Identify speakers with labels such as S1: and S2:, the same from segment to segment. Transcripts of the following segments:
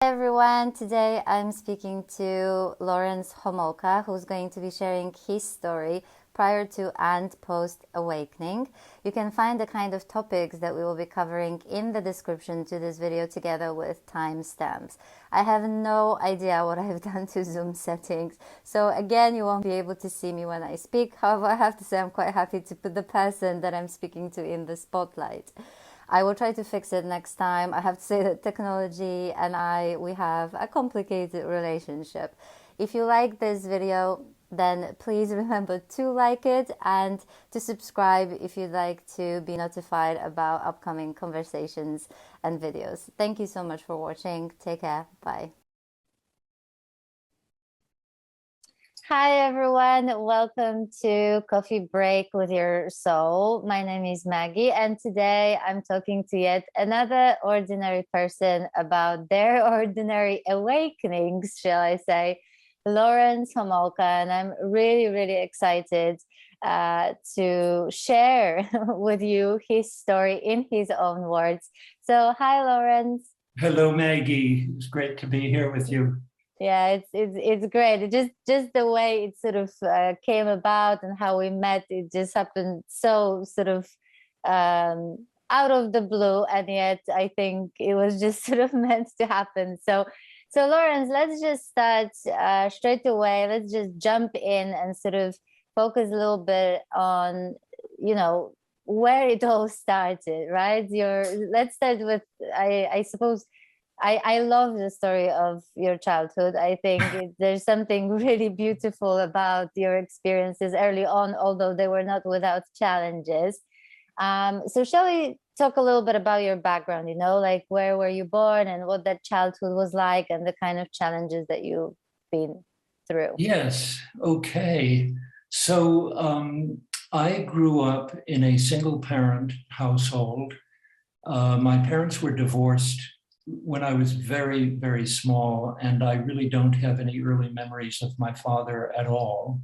S1: Everyone, today I'm speaking to Laurence Homolka, who's going to be sharing his story prior to and post awakening. You can find the kind of topics that we will be covering in the description to this video together with timestamps. I have no idea what I've done to Zoom settings, so again you won't be able to see me when I speak. However, I have to say I'm quite happy to put the person that I'm speaking to in the spotlight. I will try to fix it next time. I have to say that technology and we have a complicated relationship. If you like this video, then please remember to like it and to subscribe if you'd like to be notified about upcoming conversations and videos. Thank you so much for watching. Take care. Bye. Hi everyone, welcome to Coffee Break with Your Soul. My name is Maggie, and today I'm talking to yet another ordinary person about their ordinary awakenings, shall I say, Laurence Homolka, and I'm really excited to share with you his story in his own words. So hi Laurence.
S2: Hello Maggie, it's great to be here with you.
S1: Yeah, it's great. It just the way it sort of came about and how we met, it just happened so sort of out of the blue, and yet I think it was just sort of meant to happen. So Laurence, let's just start straight away. Let's just jump in and sort of focus a little bit on, where it all started, right? Let's start with, I suppose, I love the story of your childhood. I think there's something really beautiful about your experiences early on, although they were not without challenges. So shall we talk a little bit about your background, like where were you born and what that childhood was like and the kind of challenges that you've been through?
S2: Yes, okay. So I grew up in a single parent household. My parents were divorced when I was very small, and I really don't have any early memories of my father at all.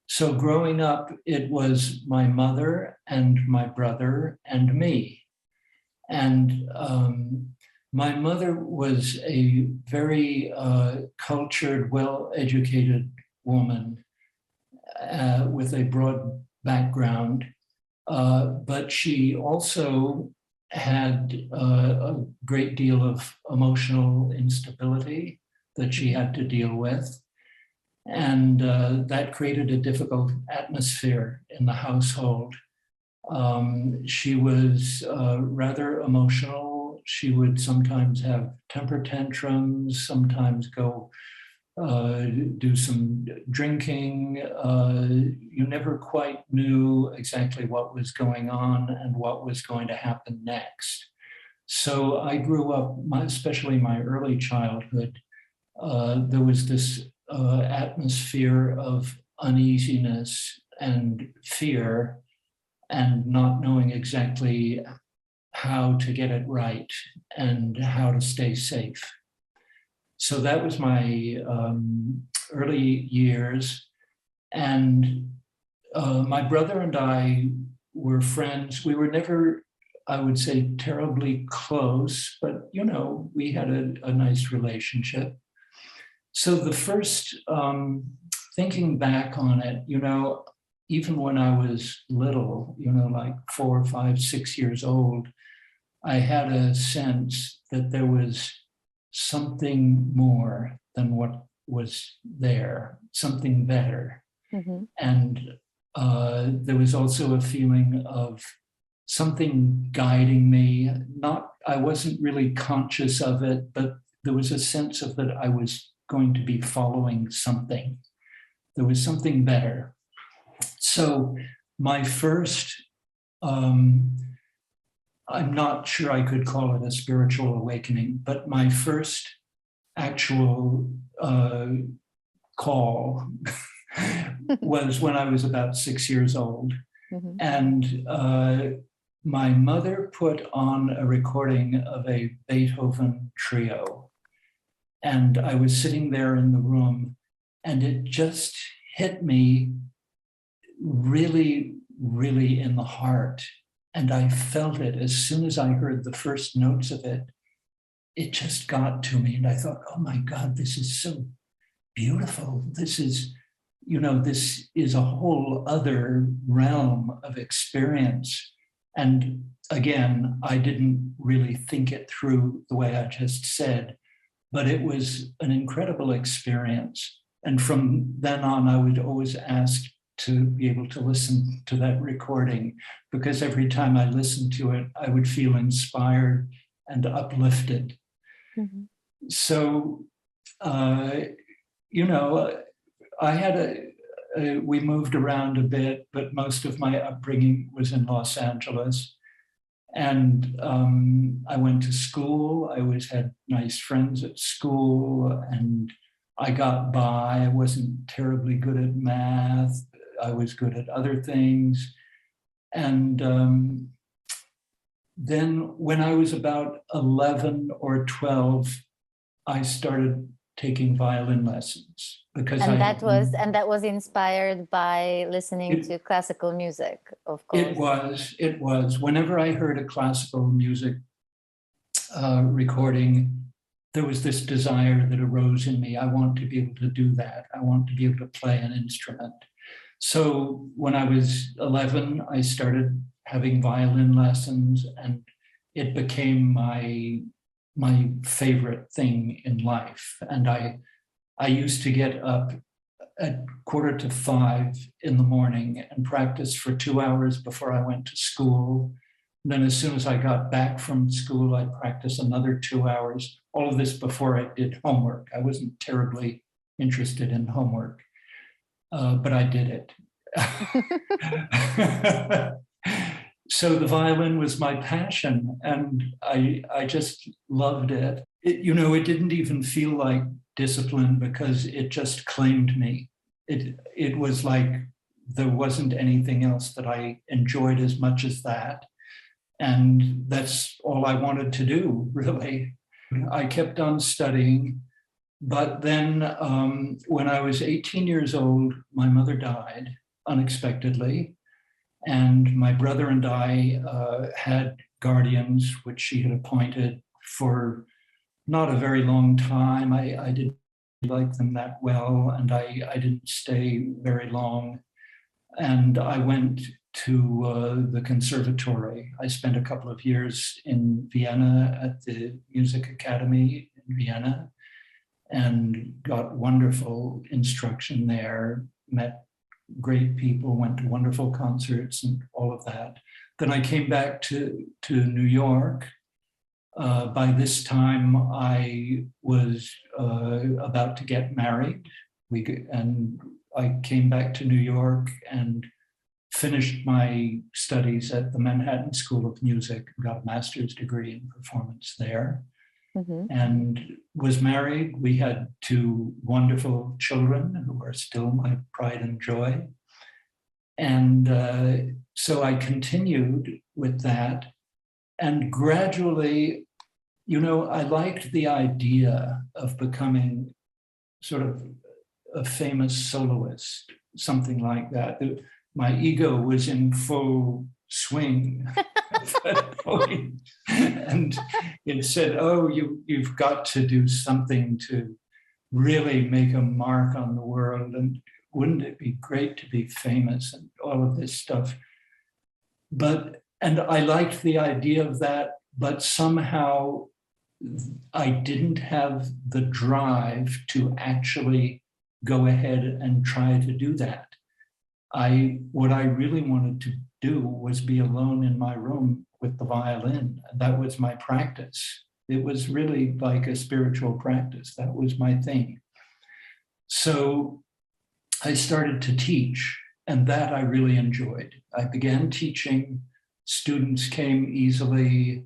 S2: So growing up, it was my mother and my brother and me. And my mother was a very cultured, well-educated woman with a broad background, but she also had a great deal of emotional instability that she had to deal with. And that created a difficult atmosphere in the household. She was rather emotional. She would sometimes have temper tantrums, sometimes go do some drinking. You never quite knew exactly what was going on and what was going to happen next. So I grew up, especially my early childhood, there was this atmosphere of uneasiness and fear and not knowing exactly how to get it right and how to stay safe. So that was my early years. And my brother and I were friends. We were never, I would say, terribly close, but, we had a nice relationship. So the first, thinking back on it, even when I was little, like 4, 5, 6 years old, I had a sense that there was something more than what was there, something better. Mm-hmm. And there was also a feeling of something guiding me. I wasn't really conscious of it, but there was a sense of that I was going to be following something. There was something better. So my first, I'm not sure I could call it a spiritual awakening, but my first actual call was when I was about 6 years old. Mm-hmm. And my mother put on a recording of a Beethoven trio. And I was sitting there in the room, and it just hit me really in the heart. And I felt it as soon as I heard the first notes of it. it just got to me. And I thought, oh my God, this is so beautiful. This is, this is a whole other realm of experience. And again, I didn't really think it through the way I just said, but it was an incredible experience. And from then on, I would always ask to be able to listen to that recording, because every time I listened to it, I would feel inspired and uplifted. Mm-hmm. So, I had we moved around a bit, but most of my upbringing was in Los Angeles. And I went to school. I always had nice friends at school, and I got by. I wasn't terribly good at math. I was good at other things. And then when I was about 11 or 12, I started taking violin lessons, because
S1: that was inspired by listening to classical music, of course.
S2: It was. Whenever I heard a classical music recording, there was this desire that arose in me. I want to be able to do that. I want to be able to play an instrument. So when I was 11, I started having violin lessons, and it became my favorite thing in life. And I used to get up at 4:45 in the morning and practice for 2 hours before I went to school. And then as soon as I got back from school, I'd practice another 2 hours. All of this before I did homework. I wasn't terribly interested in homework, but I did it. So the violin was my passion, and I just loved it. It didn't even feel like discipline, because it just claimed me. It was like there wasn't anything else that I enjoyed as much as that. And that's all I wanted to do, really. I kept on studying, but then when I was 18 years old, my mother died unexpectedly. And my brother and I had guardians, which she had appointed for not a very long time. I didn't like them that well, and I didn't stay very long. And I went to the conservatory. I spent a couple of years in Vienna at the Music Academy in Vienna, and got wonderful instruction there, met great people, went to wonderful concerts and all of that. Then I came back to New York. By this time, I was about to get married. And I came back to New York and finished my studies at the Manhattan School of Music, got a master's degree in performance there. Mm-hmm. And was married. We had 2 wonderful children who are still my pride and joy. And so I continued with that. And gradually, I liked the idea of becoming sort of a famous soloist, something like that. My ego was in full swing at that point. And it said, oh, you've got to do something to really make a mark on the world. And wouldn't it be great to be famous and all of this stuff? And I liked the idea of that, but somehow I didn't have the drive to actually go ahead and try to do that. What I really wanted to do was be alone in my room with the violin. That was my practice. It was really like a spiritual practice. That was my thing. So I started to teach, and that I really enjoyed. I began teaching. Students came easily.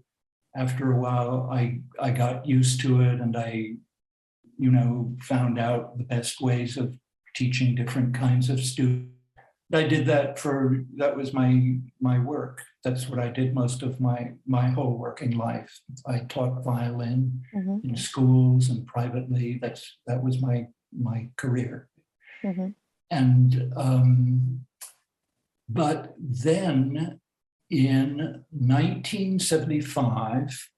S2: After a while, I got used to it, and I, found out the best ways of teaching different kinds of students. I did that that was my work. That's what I did most of my whole working life. I taught violin mm-hmm. in schools and privately. That was my career. Mm-hmm. And but then in 1975,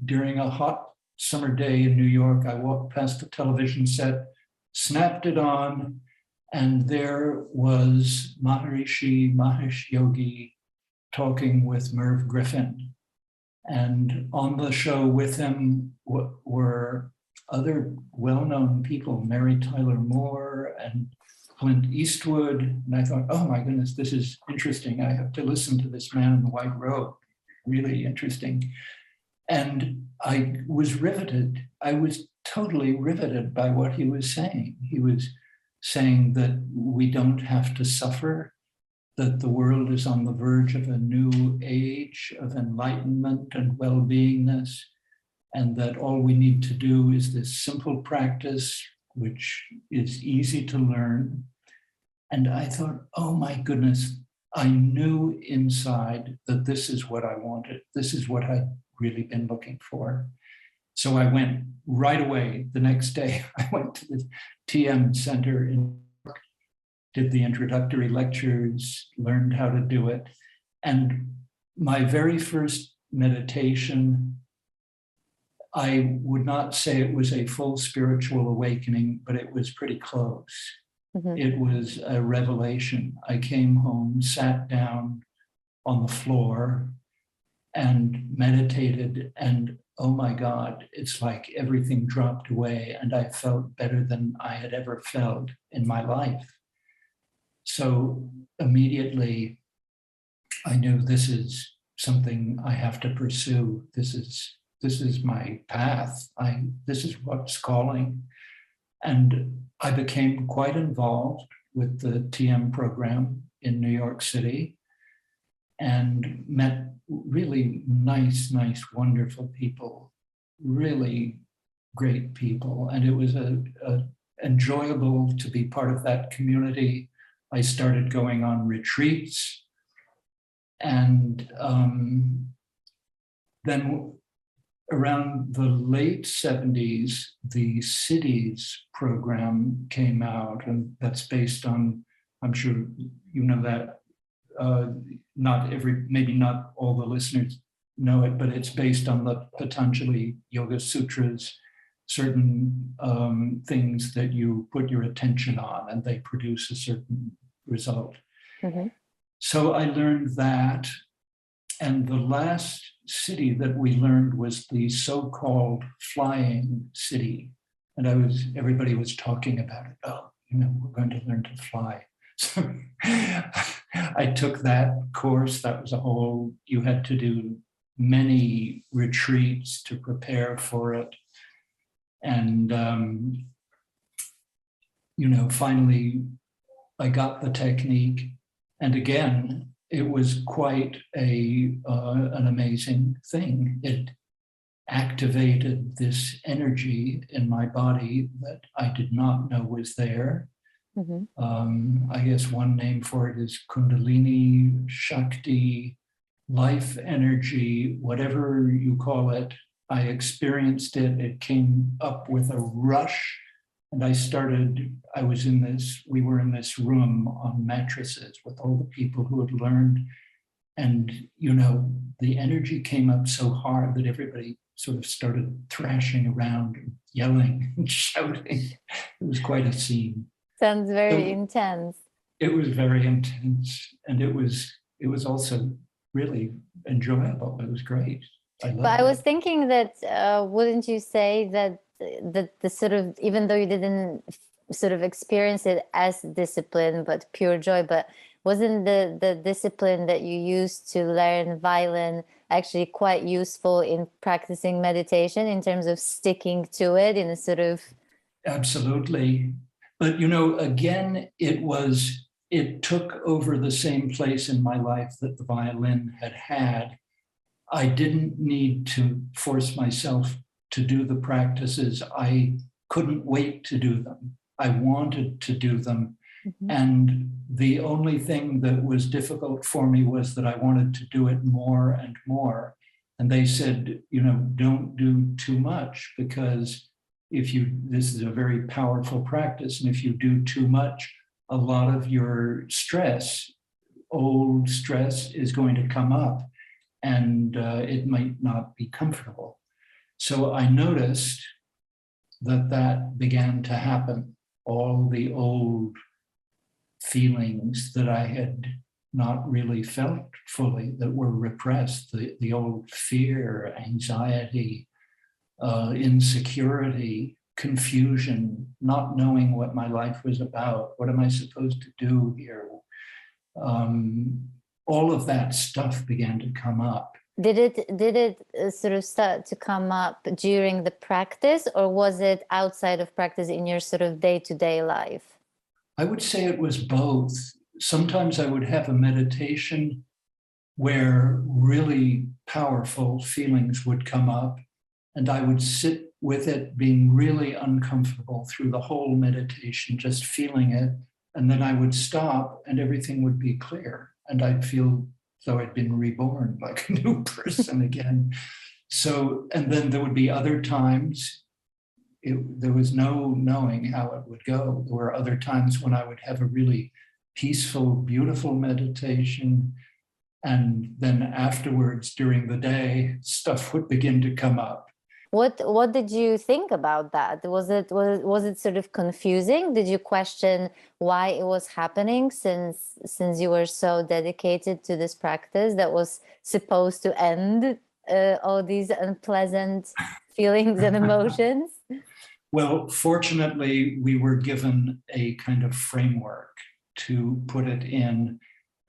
S2: during a hot summer day in New York, I walked past the television set, snapped it on, and there was Maharishi Mahesh Yogi talking with Merv Griffin. And on the show with him were other well-known people, Mary Tyler Moore and Clint Eastwood. And I thought, oh my goodness, this is interesting. I have to listen to this man in the white robe. Really interesting. And I was riveted. I was totally riveted by what he was saying. He was saying that we don't have to suffer, that the world is on the verge of a new age of enlightenment and well-beingness, and that all we need to do is this simple practice, which is easy to learn. And I thought, oh my goodness, I knew inside that this is what I wanted. This is what I'd really been looking for. So I went right away. The next day, I went to the TM Center in New York, did the introductory lectures, learned how to do it. And my very first meditation, I would not say it was a full spiritual awakening, but it was pretty close. Mm-hmm. It was a revelation. I came home, sat down on the floor and meditated, and oh my God, it's like everything dropped away and I felt better than I had ever felt in my life. So immediately I knew this is something I have to pursue. This is my path. This is what's calling. And I became quite involved with the TM program in New York City and met really nice, wonderful people, really great people. And it was enjoyable to be part of that community. I started going on retreats. And then around the late 70s, the Cities program came out, and that's based on, I'm sure you know that, maybe not all the listeners know it, but it's based on the Patanjali Yoga Sutras, certain things that you put your attention on and they produce a certain result. Mm-hmm. So I learned that. And the last city that we learned was the so-called flying city. And everybody was talking about it. Oh, we're going to learn to fly. So I took that course. That was you had to do many retreats to prepare for it. And, finally I got the technique. And again, it was quite an amazing thing. It activated this energy in my body that I did not know was there. Mm-hmm. I guess one name for it is Kundalini, Shakti, life energy, whatever you call it. I experienced it. It came up with a rush. And we were in this room on mattresses with all the people who had learned. And, the energy came up so hard that everybody sort of started thrashing around and yelling and shouting. It was quite a scene.
S1: Sounds very intense.
S2: It was very intense. And it was also really enjoyable. It was great.
S1: I was thinking that, wouldn't you say that the sort of, even though you didn't sort of experience it as discipline, but pure joy, but wasn't the discipline that you used to learn violin actually quite useful in practicing meditation in terms of sticking to it in a sort of...
S2: Absolutely. But, again, it took over the same place in my life that the violin had. I didn't need to force myself to do the practices. I couldn't wait to do them. I wanted to do them. Mm-hmm. And the only thing that was difficult for me was that I wanted to do it more and more. And they said, don't do too much, because this is a very powerful practice. And if you do too much, a lot of your old stress is going to come up, and it might not be comfortable. So I noticed that began to happen. All the old feelings that I had not really felt fully, that were repressed, the old fear, anxiety, insecurity, confusion, not knowing what my life was about. What am I supposed to do here? All of that stuff began to come up.
S1: Did it sort of start to come up during the practice, or was it outside of practice in your sort of day-to-day life?
S2: I would say it was both. Sometimes I would have a meditation where really powerful feelings would come up, and I would sit with it being really uncomfortable through the whole meditation, just feeling it. And then I would stop and everything would be clear. And I'd feel as though I'd been reborn, like a new person again. So, and then there would be other times, there was no knowing how it would go. There were other times when I would have a really peaceful, beautiful meditation. And then afterwards, during the day, stuff would begin to come up.
S1: What did you think about that? Was it sort of confusing? Did you question why it was happening, since you were so dedicated to this practice that was supposed to end all these unpleasant feelings and emotions?
S2: Well, fortunately, we were given a kind of framework to put it in,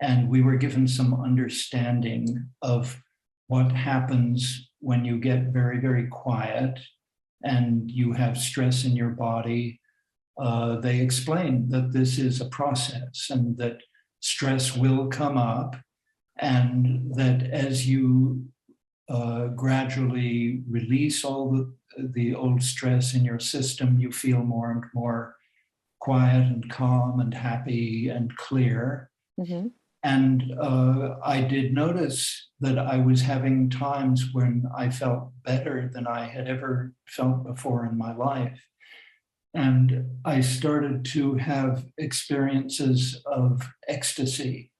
S2: and we were given some understanding of what happens when you get very, very quiet and you have stress in your body. They explain that this is a process and that stress will come up, and that as you gradually release all the old stress in your system, you feel more and more quiet and calm and happy and clear.
S1: Mm-hmm.
S2: And I did notice that I was having times when I felt better than I had ever felt before in my life. And I started to have experiences of ecstasy.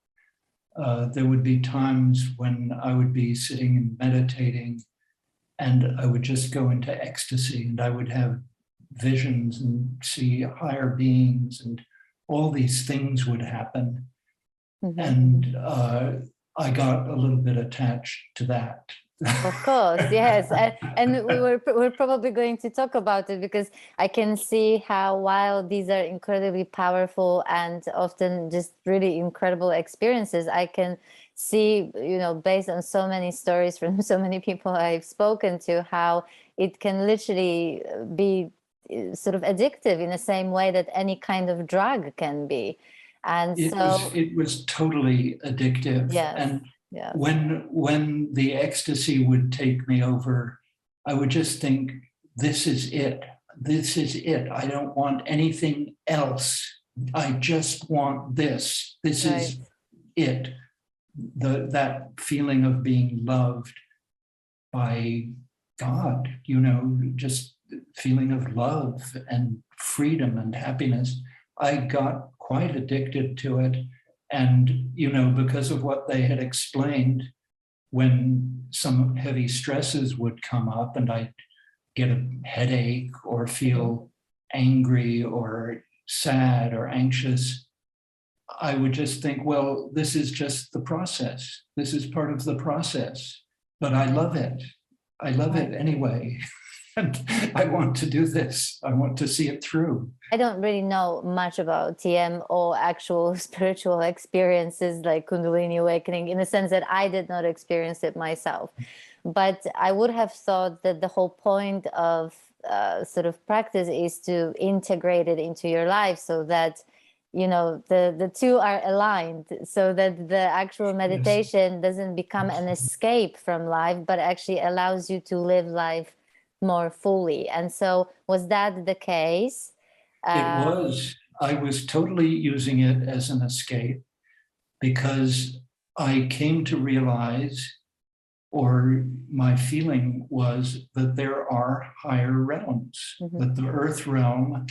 S2: There would be times when I would be sitting and meditating, and I would just go into ecstasy, and I would have visions and see higher beings, and all these things would happen. Mm-hmm. And I got a little bit attached to that.
S1: Of course, yes. And we're probably going to talk about it, because I can see how, while these are incredibly powerful and often just really incredible experiences, I can see, based on so many stories from so many people I've spoken to, how it can literally be sort of addictive in the same way that any kind of drug can be. And
S2: it was totally addictive.
S1: Yes.
S2: And
S1: yes.
S2: when the ecstasy would take me over, I would just think, this is it. This is it. I don't want anything else. I just want this. This right. is it. That feeling of being loved by God, just feeling of love and freedom and happiness. I got quite addicted to it. And, because of what they had explained, when some heavy stresses would come up and I'd get a headache or feel angry or sad or anxious, I would just think, well, this is just the process. This is part of the process, but I love it. I love it anyway. And I want to do this. I want to see it through.
S1: I don't really know much about TM or actual spiritual experiences like Kundalini awakening, in the sense that I did not experience it myself. But I would have thought that the whole point of sort of practice is to integrate it into your life, so that the two are aligned, so that the actual meditation doesn't become an escape from life, but actually allows you to live life more fully. And so, was that the case?
S2: It was. I was totally using it as an escape, because I came to realize, or my feeling was, that there are higher realms, that the earth realm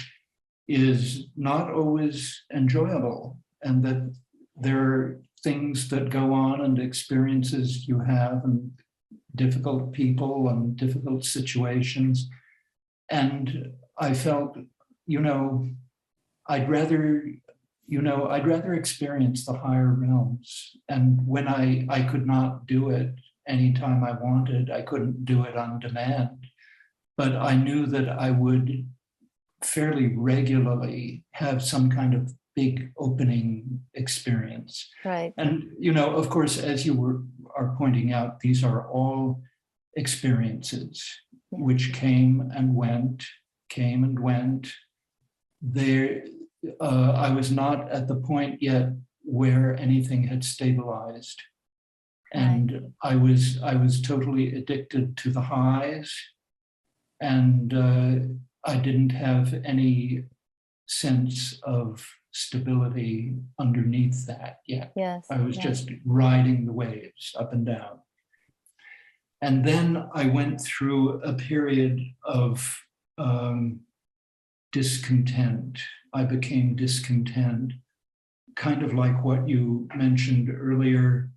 S2: is not always enjoyable, and that there are things that go on and experiences you have and difficult people and difficult situations. And I felt, I'd rather experience the higher realms. And when I could not do it anytime I wanted, I couldn't do it on demand, but I knew that I would fairly regularly have some kind of big opening experience.
S1: Right.
S2: And, of course, as you are pointing out, these are all experiences which came and went. I was not at the point yet where anything had stabilized. And I was totally addicted to the highs, and I didn't have any sense of stability underneath that yet.
S1: Yes.
S2: I was just riding the waves up and down. And then I went through a period of discontent. I became discontent, kind of like what you mentioned earlier,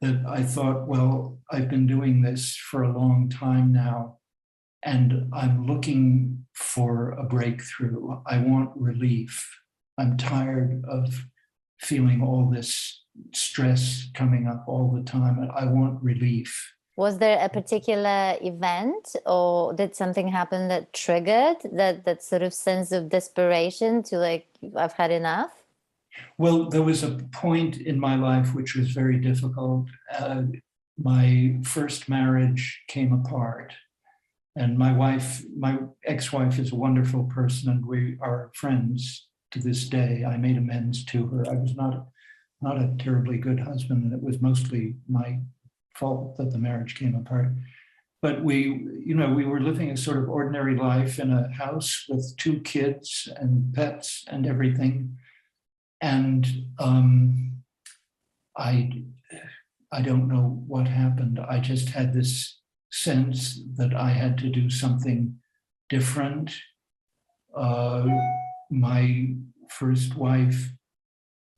S2: that I thought, well, I've been doing this for a long time now, and I'm looking for a breakthrough. I want relief. I'm tired of feeling all this stress coming up all the time, and I want relief.
S1: Was there a particular event, or did something happen that triggered that sort of sense of desperation to, like, I've had enough?
S2: Well, there was a point in my life which was very difficult. My first marriage came apart, and my ex-wife is a wonderful person, and we are friends to this day. I made amends to her. I was not a terribly good husband, and it was mostly my fault that the marriage came apart. But we were living a sort of ordinary life in a house with 2 kids and pets and everything. And I don't know what happened. I just had this sense that I had to do something different. My first wife,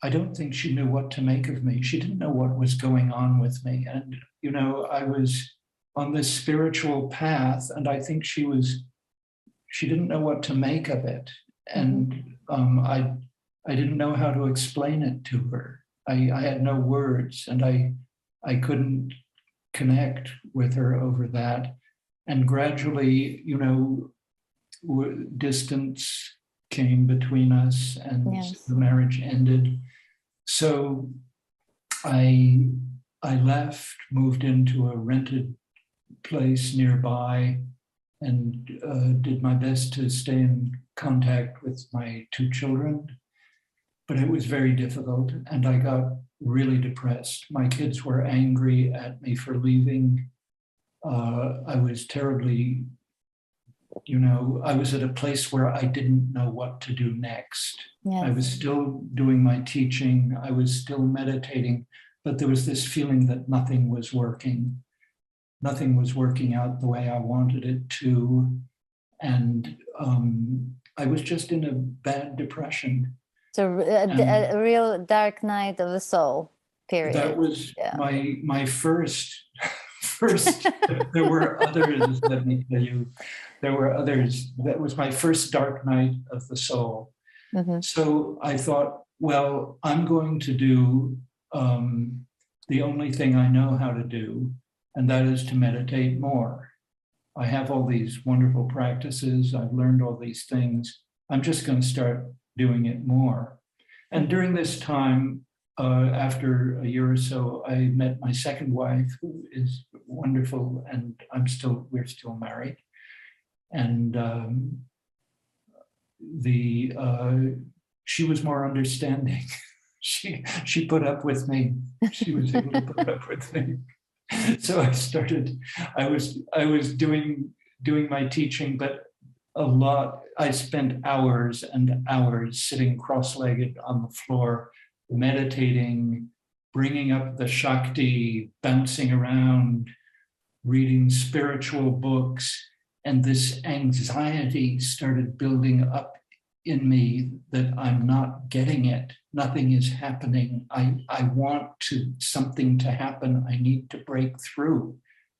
S2: I don't think she knew what to make of me. She didn't know what was going on with me. And, I was on this spiritual path, and I think she didn't know what to make of it. And I didn't know how to explain it to her. I had no words, and I couldn't connect with her over that. And gradually, distance came between us, and the marriage ended. So I left, moved into a rented place nearby, and did my best to stay in contact with my 2 children. But it was very difficult, and I got really depressed. My kids were angry at me for leaving. I was terribly, I was at a place where I didn't know what to do next. Yes. I was still doing my teaching. I was still meditating, but there was this feeling that nothing was working. Nothing was working out the way I wanted it to. And I was just in a bad depression.
S1: So a real dark night of the soul period.
S2: That was my first. There were others, let me tell you. There were others. That was my first dark night of the soul. So I thought, well, I'm going to do the only thing I know how to do, and that is to meditate more. I have all these wonderful practices. I've learned all these things. I'm just going to start doing it more. And during this time, after a year or so, I met my second wife, who is wonderful, and we're still married. And she was more understanding. She put up with me. She was able to put up with me. So I was doing my teaching, but I spent hours and hours sitting cross-legged on the floor, meditating, bringing up the Shakti, bouncing around, reading spiritual books, and this anxiety started building up in me that I'm not getting it. Nothing is happening. I want something to happen. I need to break through.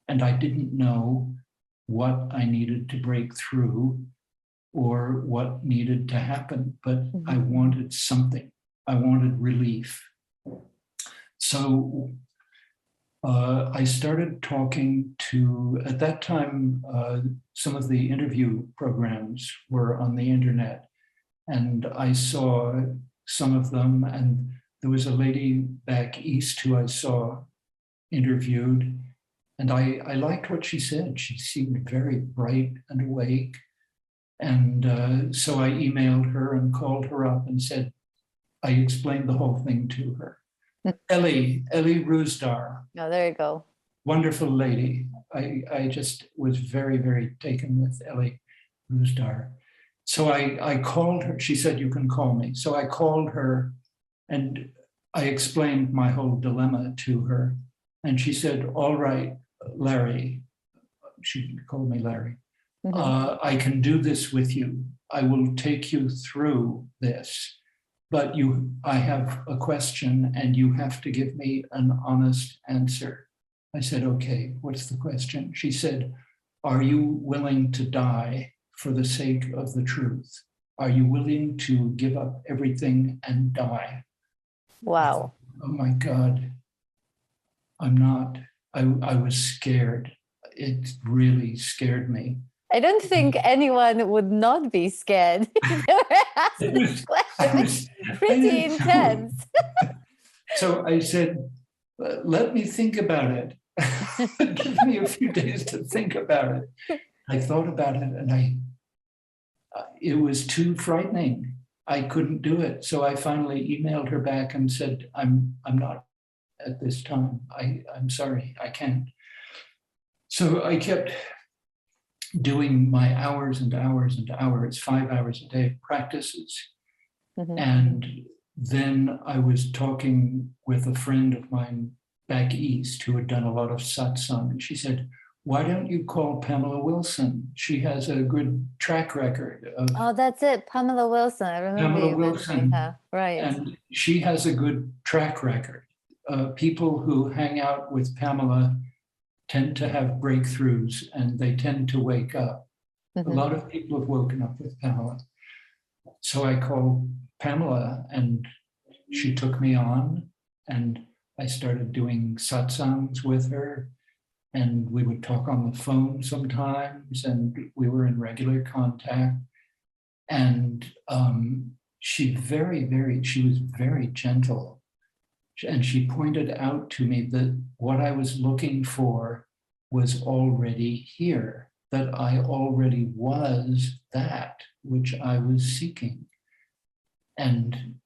S2: and I didn't know what I needed to break through or what needed to happen, but I wanted something. I wanted relief. So I started talking to, at that time, some of the interview programs were on the internet, and I saw some of them, and there was a lady back east who I saw interviewed, and I liked what she said. She seemed very bright and awake. And so I emailed her and called her up and said, I explained the whole thing to her. Ellie Rusdar.
S1: Oh, there you go.
S2: Wonderful lady. I just was very, very taken with Ellie Rusdar. So I called her. She said, you can call me. So I called her and I explained my whole dilemma to her. And she said, all right, Larry. She called me Larry. I can do this with you. I will take you through this. But I have a question and you have to give me an honest answer. I said, okay, what's the question? She said, are you willing to die for the sake of the truth? Are you willing to give up everything and die?
S1: Wow.
S2: Oh my God, I'm not. I was scared. It really scared me.
S1: I don't think anyone would not be scared. They were asking this question. It's pretty intense.
S2: So I said, let me think about it. Give me a few days to think about it. I thought about it and it was too frightening. I couldn't do it. So I finally emailed her back and said, I'm not at this time. I'm sorry, I can't. So I kept doing my hours and hours and hours, 5 hours a day of practices. And then I was talking with a friend of mine back east who had done a lot of satsang. And she said, why don't you call Pamela Wilson? She has a good track record of.
S1: Oh, that's it. Pamela Wilson. I remember
S2: Pamela
S1: you
S2: Wilson,
S1: mentioning her. Right.
S2: And she has a good track record. People who hang out with Pamela tend to have breakthroughs and they tend to wake up. A lot of people have woken up with Pamela. So I called Pamela and she took me on and I started doing satsangs with her and we would talk on the phone sometimes and we were in regular contact. And she was very gentle. And she pointed out to me that what I was looking for was already here, that I already was that which I was seeking. And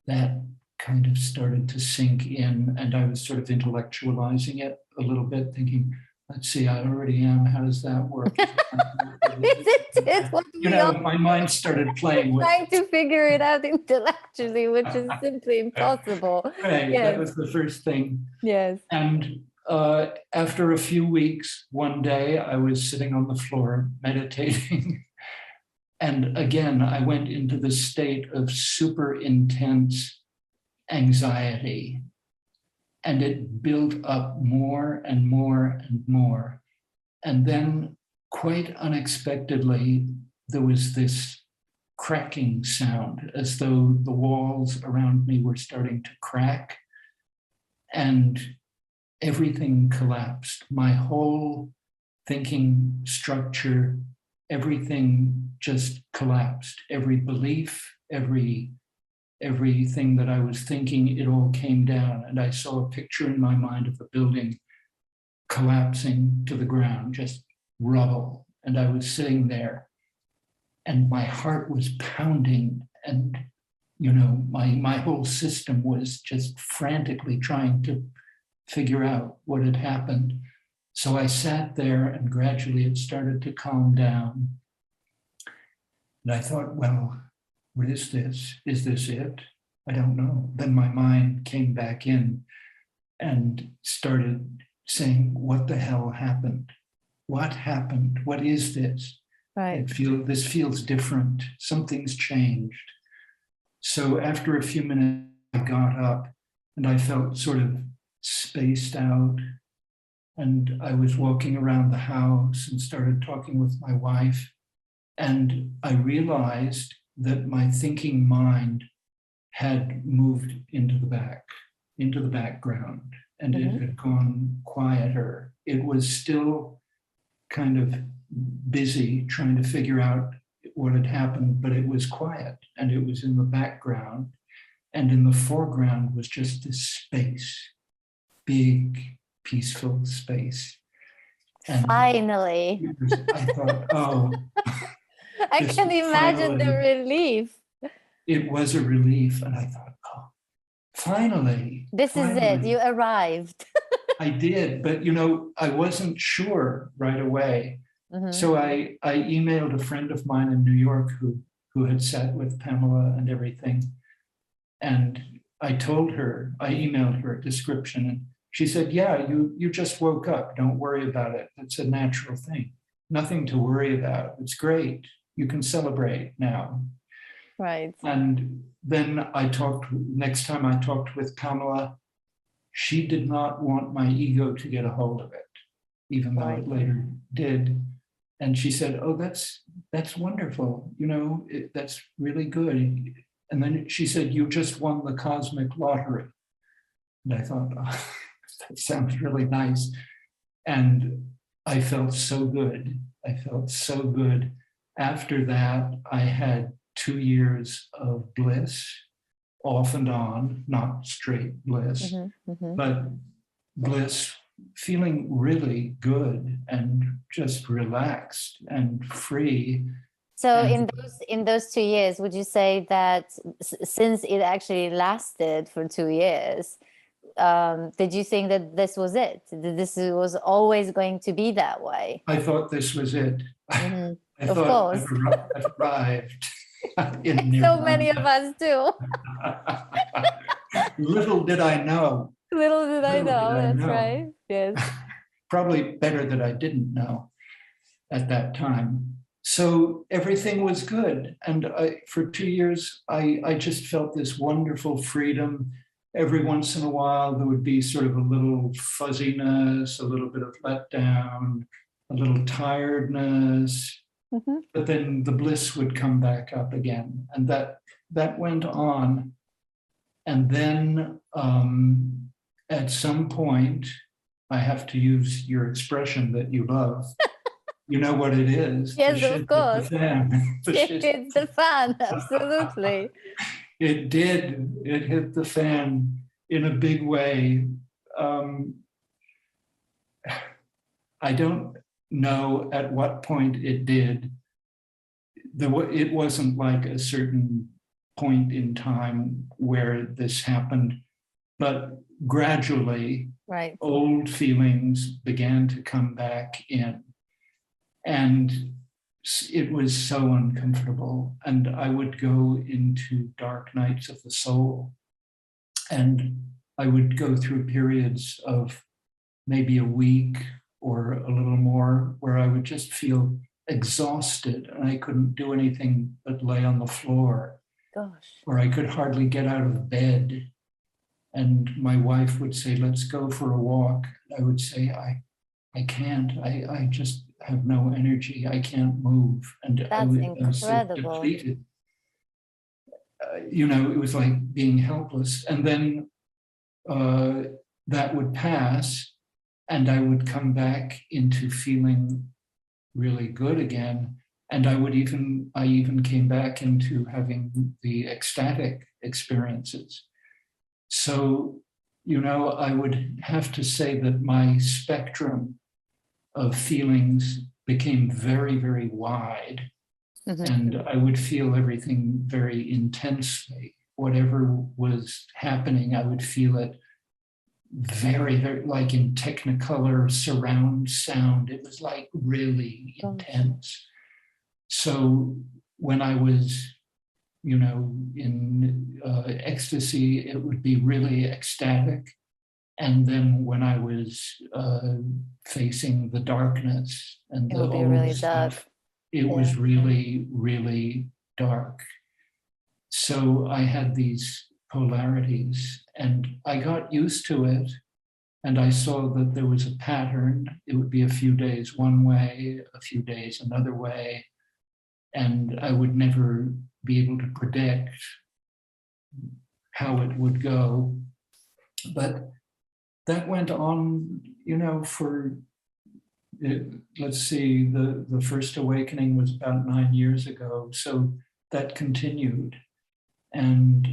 S2: that kind of started to sink in, and I was sort of intellectualizing it a little bit, thinking, let's see, I already am, how does that work? My mind started playing with
S1: trying to figure it out intellectually, which is simply impossible.
S2: Right,
S1: yes.
S2: That was the first thing.
S1: Yes.
S2: And after a few weeks, one day I was sitting on the floor meditating. And again, I went into the state of super intense anxiety. And it built up more and more and more. And then quite unexpectedly, there was this cracking sound as though the walls around me were starting to crack and everything collapsed. My whole thinking structure, everything just collapsed. Every belief, everything that I was thinking, it all came down. And I saw a picture in my mind of the building collapsing to the ground, just rubble. And I was sitting there and my heart was pounding and, my whole system was just frantically trying to figure out what had happened. So I sat there and gradually it started to calm down. And I thought, well, what is this? Is this it? I don't know. Then my mind came back in and started saying, what the hell happened? What happened? What is this?
S1: Right.
S2: This feels different. Something's changed. So after a few minutes, I got up and I felt sort of spaced out. And I was walking around the house and started talking with my wife. And I realized that my thinking mind had moved into the background, and it had gone quieter. It was still kind of busy trying to figure out what had happened, but it was quiet and it was in the background. And in the foreground was just this space, big, peaceful space. And
S1: Finally.
S2: I thought, oh,
S1: I can imagine the relief.
S2: It was a relief. And I thought, oh, finally.
S1: This is it. You arrived.
S2: I did, but I wasn't sure right away. So I emailed a friend of mine in New York who had sat with Pamela and everything. And I emailed her a description, and she said, yeah, you just woke up. Don't worry about it. It's a natural thing. Nothing to worry about. It's great. You can celebrate now.
S1: Right.
S2: And then next time I talked with Pamela, she did not want my ego to get a hold of it, even though it later did. And she said, oh, that's wonderful. That's really good. And then she said, you just won the cosmic lottery. And I thought, oh, that sounds really nice. And I felt so good. After that, I had 2 years of bliss, off and on, not straight bliss, but bliss, feeling really good and just relaxed and free.
S1: So in those 2 years, would you say that since it actually lasted for 2 years, did you think that this was it? That this was always going to be that way?
S2: I thought this was it. I
S1: of
S2: thought
S1: course.
S2: I've arrived.
S1: So many of us do.
S2: Little did I know.
S1: Little did I know. That's right. Yes.
S2: Probably better that I didn't know at that time. So everything was good. And for 2 years, I just felt this wonderful freedom. Every once in a while, there would be sort of a little fuzziness, a little bit of letdown, a little tiredness. But then the bliss would come back up again. And that went on. And then at some point, I have to use your expression that you love. You know what it is.
S1: Yes, of course.
S2: It
S1: hit the fan, absolutely.
S2: It did. It hit the fan in a big way. I don't know at what point it did. It wasn't like a certain point in time where this happened, but gradually, old feelings began to come back in. And it was so uncomfortable. And I would go into dark nights of the soul. And I would go through periods of maybe a week or a little more where I would just feel exhausted and I couldn't do anything but lay on the floor.
S1: Gosh.
S2: Or I could hardly get out of bed. And my wife would say, let's go for a walk. I would say, I can't. I just have no energy. I can't move. And
S1: I was
S2: so depleted. It was like being helpless. And then that would pass, and I would come back into feeling really good again. And I even came back into having the ecstatic experiences. So, I would have to say that my spectrum of feelings became very, very wide. And I would feel everything very intensely. Whatever was happening, I would feel it very, very, like in Technicolor surround sound. It was like really intense. So when I was, in ecstasy, it would be really ecstatic. And then when I was facing the darkness and the old stuff, it was really, really dark. So I had these polarities, and I got used to it. And I saw that there was a pattern. It would be a few days one way, a few days another way, and I would never be able to predict how it would go. But that went on, for, let's see, the first awakening was about 9 years ago. So that continued. And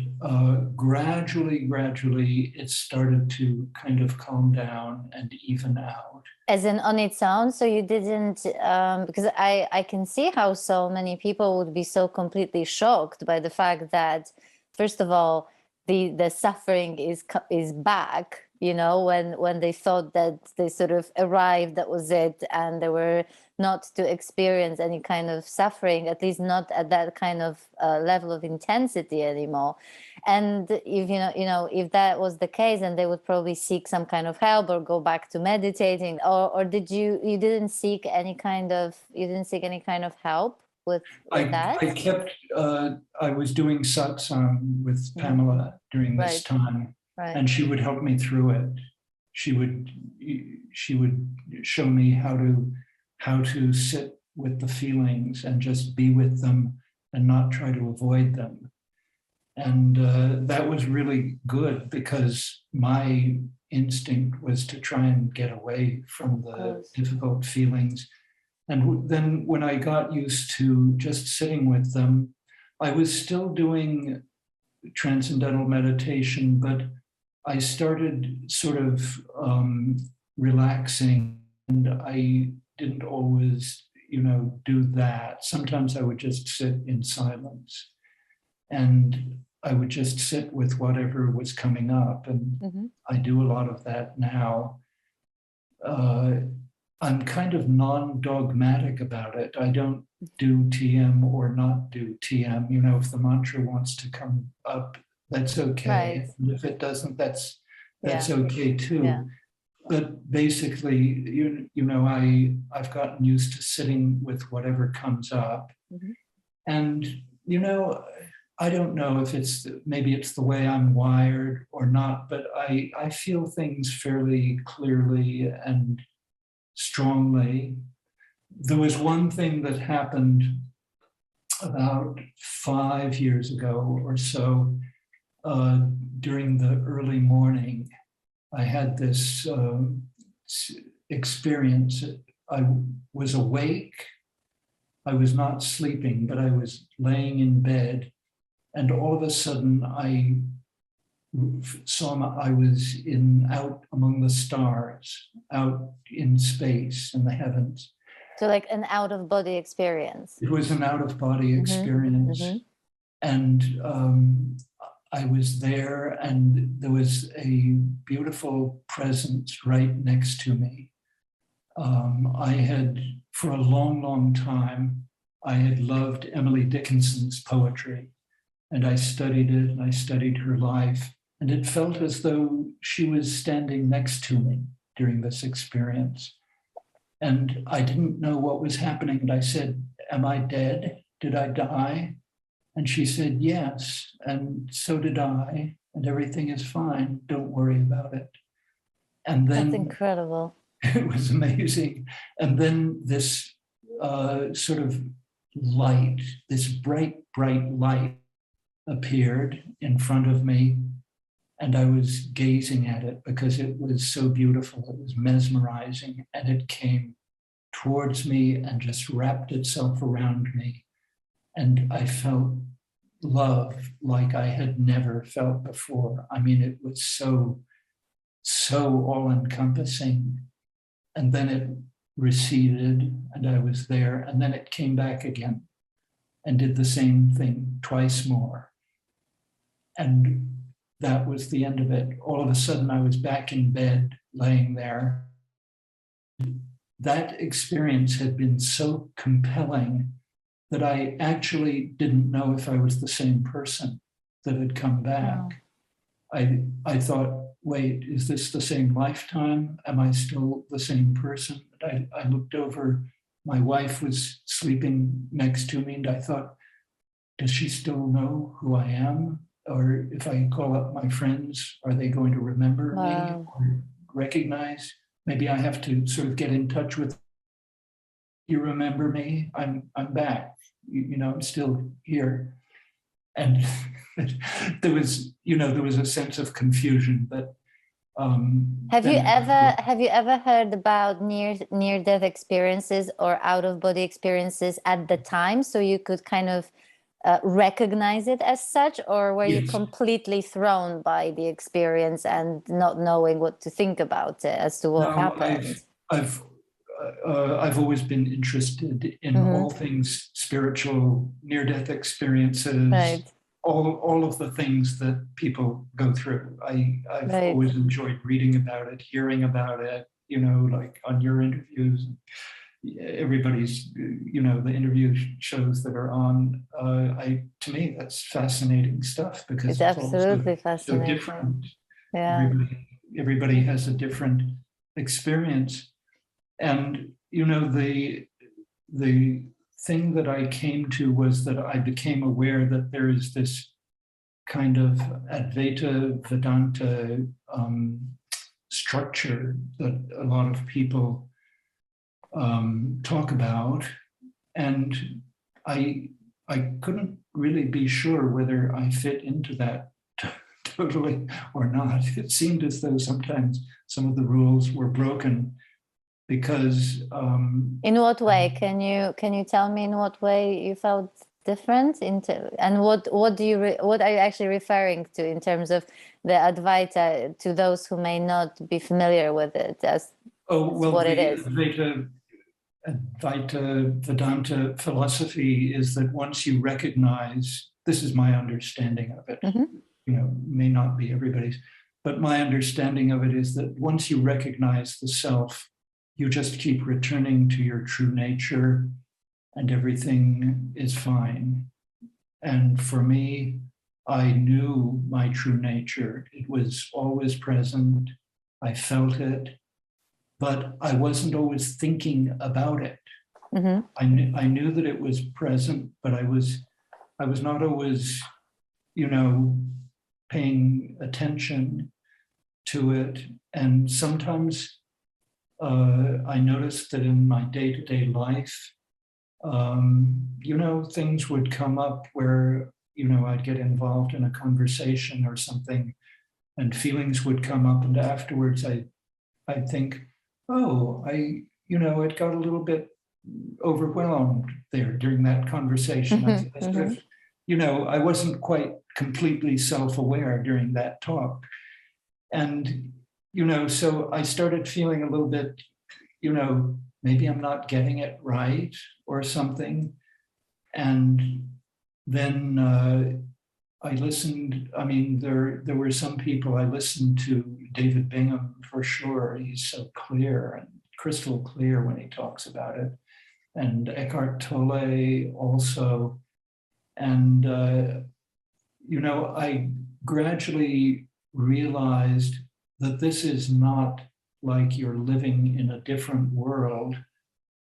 S2: gradually, it started to kind of calm down and even out.
S1: As in on its own? So you didn't, because I can see how so many people would be so completely shocked by the fact that, first of all, the suffering is back, when they thought that they sort of arrived, that was it, and they were not to experience any kind of suffering, at least not at that kind of level of intensity anymore. And if if that was the case, then they would probably seek some kind of help or go back to meditating. Or did you didn't seek any kind of help with that?
S2: I kept, I was doing satsang with Pamela during this time, and she would help me through it. She would show me how to sit with the feelings and just be with them and not try to avoid them. And that was really good, because my instinct was to try and get away from the difficult feelings. And then when I got used to just sitting with them, I was still doing transcendental meditation, but I started sort of relaxing, and I didn't always, do that. Sometimes I would just sit in silence, and I would just sit with whatever was coming up. And I do a lot of that now. I'm kind of non-dogmatic about it. I don't do TM or not do TM. If the mantra wants to come up, that's okay. And if it doesn't, that's okay too. Yeah. But basically, I've gotten used to sitting with whatever comes up. And, I don't know if maybe it's the way I'm wired or not, but I feel things fairly clearly and strongly. There was one thing that happened about 5 years ago or so, during the early morning. I had this experience. I was awake. I was not sleeping, but I was laying in bed, and all of a sudden I saw I was out among the stars, out in space, in the heavens.
S1: So like an out-of-body experience.
S2: It was an out-of-body experience. And I was there, and there was a beautiful presence right next to me. I had, for a long, long time, I had loved Emily Dickinson's poetry, and I studied it, and I studied her life. And it felt as though she was standing next to me during this experience. And I didn't know what was happening. And I said, "Am I dead? Did I die?" And she said, "Yes, and so did I, and everything is fine. Don't worry about it." And then—
S1: That's incredible.
S2: It was amazing. And then this sort of light, this bright, bright light appeared in front of me. And I was gazing at it because it was so beautiful. It was mesmerizing. And it came towards me and just wrapped itself around me. And I felt love like I had never felt before. I mean, it was so all-encompassing. And then it receded, and I was there. And then it came back again and did the same thing twice more. And that was the end of it. All of a sudden, I was back in bed, laying there. That experience had been so compelling that I actually didn't know if I was the same person that had come back. Wow. I thought, wait, is this the same lifetime? Am I still the same person? I looked over, my wife was sleeping next to me, and I thought, does she still know who I am? Or if I call up my friends, are they going to remember me? Or recognize. Maybe I have to sort of get in touch with, you remember me? I'm back. I'm still here. And there was a sense of confusion, but
S1: have you ever heard about near-death experiences or out-of-body experiences at the time, so you could kind of recognize it as such, or were you completely thrown by the experience and not knowing what to think about it as to what happened?
S2: I've always been interested in all things spiritual, near-death experiences,
S1: right.
S2: all of the things that people go through. I've always enjoyed reading about it, hearing about it, like on your interviews. Everybody's, the interview shows that are on. To me, that's fascinating stuff, because
S1: it's absolutely fascinating.
S2: So different.
S1: Yeah.
S2: Everybody has a different experience. And, the thing that I came to was that I became aware that there is this kind of Advaita Vedanta structure that a lot of people talk about. And I couldn't really be sure whether I fit into that totally or not. It seemed as though sometimes some of the rules were broken, because
S1: in what way? Can you tell me in what way you felt different and what are you actually referring to in terms of the Advaita, to those who may not be familiar with it as what it is?
S2: Advaita Vedanta philosophy is that once you recognize, this is my understanding of it, may not be everybody's, but my understanding of it is that once you recognize the self, you just keep returning to your true nature and everything is fine. And for me, I knew my true nature. It was always present. I felt it, but I wasn't always thinking about it. I knew that it was present, but I was not always, paying attention to it. And sometimes I noticed that in my day-to-day life, things would come up where, I'd get involved in a conversation or something, and feelings would come up, and afterwards I'd think, it got a little bit overwhelmed there during that conversation. As if, I wasn't quite completely self-aware during that talk. And so I started feeling a little bit, maybe I'm not getting it right or something. And then I listened. I mean, there were some people. I listened to David Bingham for sure. He's so clear and crystal clear when he talks about it. And Eckhart Tolle also. And, I gradually realized that this is not like you're living in a different world.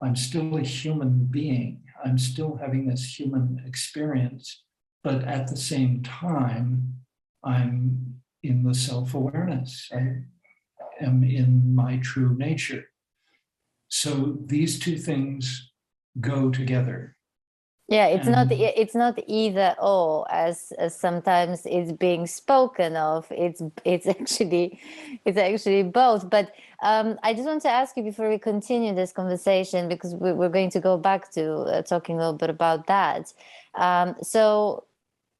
S2: I'm still a human being. I'm still having this human experience, but at the same time, I'm in the self-awareness. I am in my true nature. So these two things go together.
S1: Yeah, it's not either or as sometimes it's being spoken of. It's actually both. But I just want to ask you before we continue this conversation, because we're going to go back to talking a little bit about that. So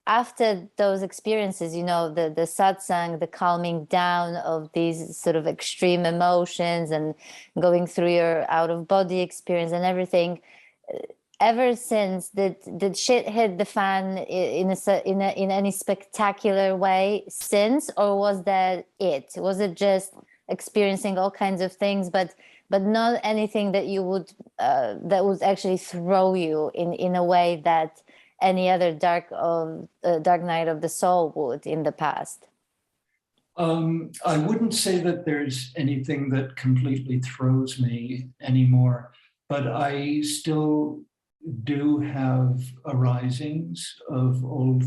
S1: after those experiences, the satsang, the calming down of these sort of extreme emotions and going through your out-of-body experience and everything. Ever since, did shit hit the fan in any spectacular way since, or was that it? Was it just experiencing all kinds of things, but not anything that you would that would actually throw you in a way that any other dark night of the soul would in the past?
S2: I wouldn't say that there's anything that completely throws me anymore, but I still do have arisings of old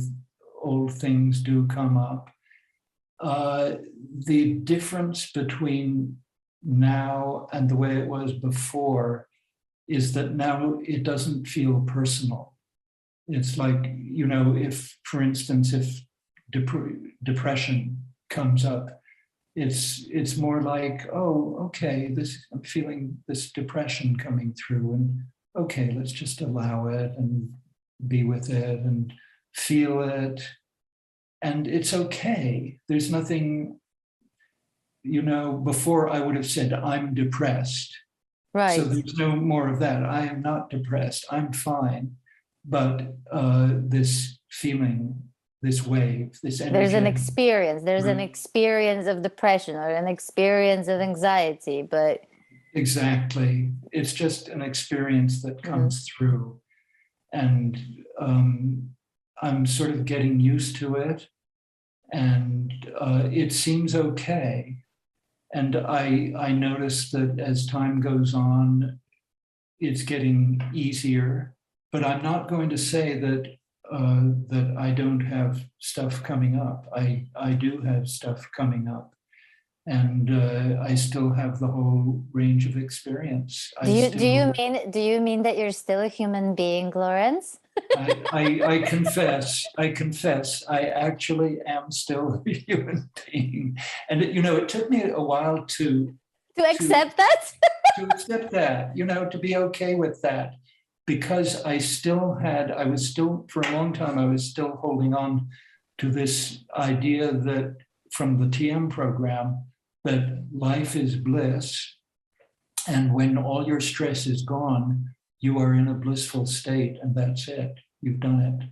S2: things do come up. the difference between now and the way it was before is that now it doesn't feel personal. It's like, if, for instance, if depression comes up, it's more like, oh, okay, I'm feeling this depression coming through, and okay, let's just allow it and be with it and feel it. And it's okay. There's nothing, before I would have said, I'm depressed.
S1: Right.
S2: So there's no more of that. I am not depressed. I'm fine. But this feeling, this wave, this energy.
S1: There's an experience. There's an experience of depression or an experience of anxiety, but.
S2: Exactly. It's just an experience that comes through. And I'm sort of getting used to it. And it seems okay. And I notice that as time goes on, it's getting easier. But I'm not going to say that that I don't have stuff coming up. I do have stuff coming up, and I still have the whole range of experience.
S1: Do you mean that you're still a human being, Laurence?
S2: I confess, I actually am still a human being. And, it took me a while to
S1: accept that?
S2: To accept that, to be okay with that. Because I was still, for a long time, I was still holding on to this idea that from the TM program, that life is bliss. And when all your stress is gone, you are in a blissful state, and that's it. You've done it.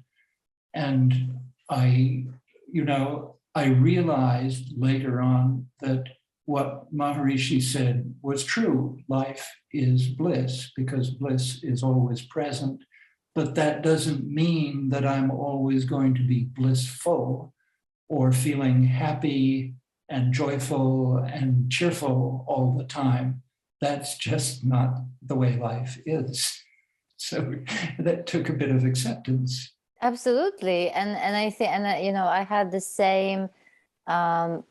S2: And I realized later on that what Maharishi said was true. Life is bliss, because bliss is always present. But that doesn't mean that I'm always going to be blissful or feeling happy and joyful and cheerful all the time. That's just not the way life is. So that took a bit of acceptance.
S1: Absolutely. And I think, I had the same, I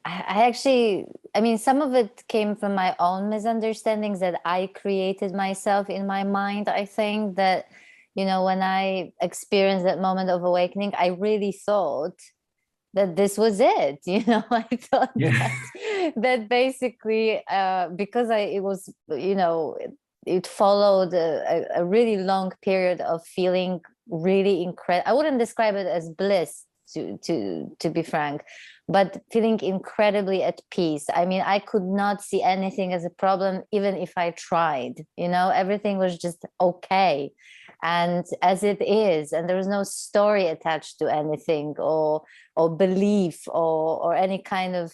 S1: mean, some of it came from my own misunderstandings that I created myself in my mind. I think that, when I experienced that moment of awakening, I really thought that this was it. I thought that basically, because it was, it followed a really long period of feeling really incredible. I wouldn't describe it as bliss, to be frank, but feeling incredibly at peace. I mean, I could not see anything as a problem, even if I tried. Everything was just okay, and as it is, and there was no story attached to anything or belief or any kind of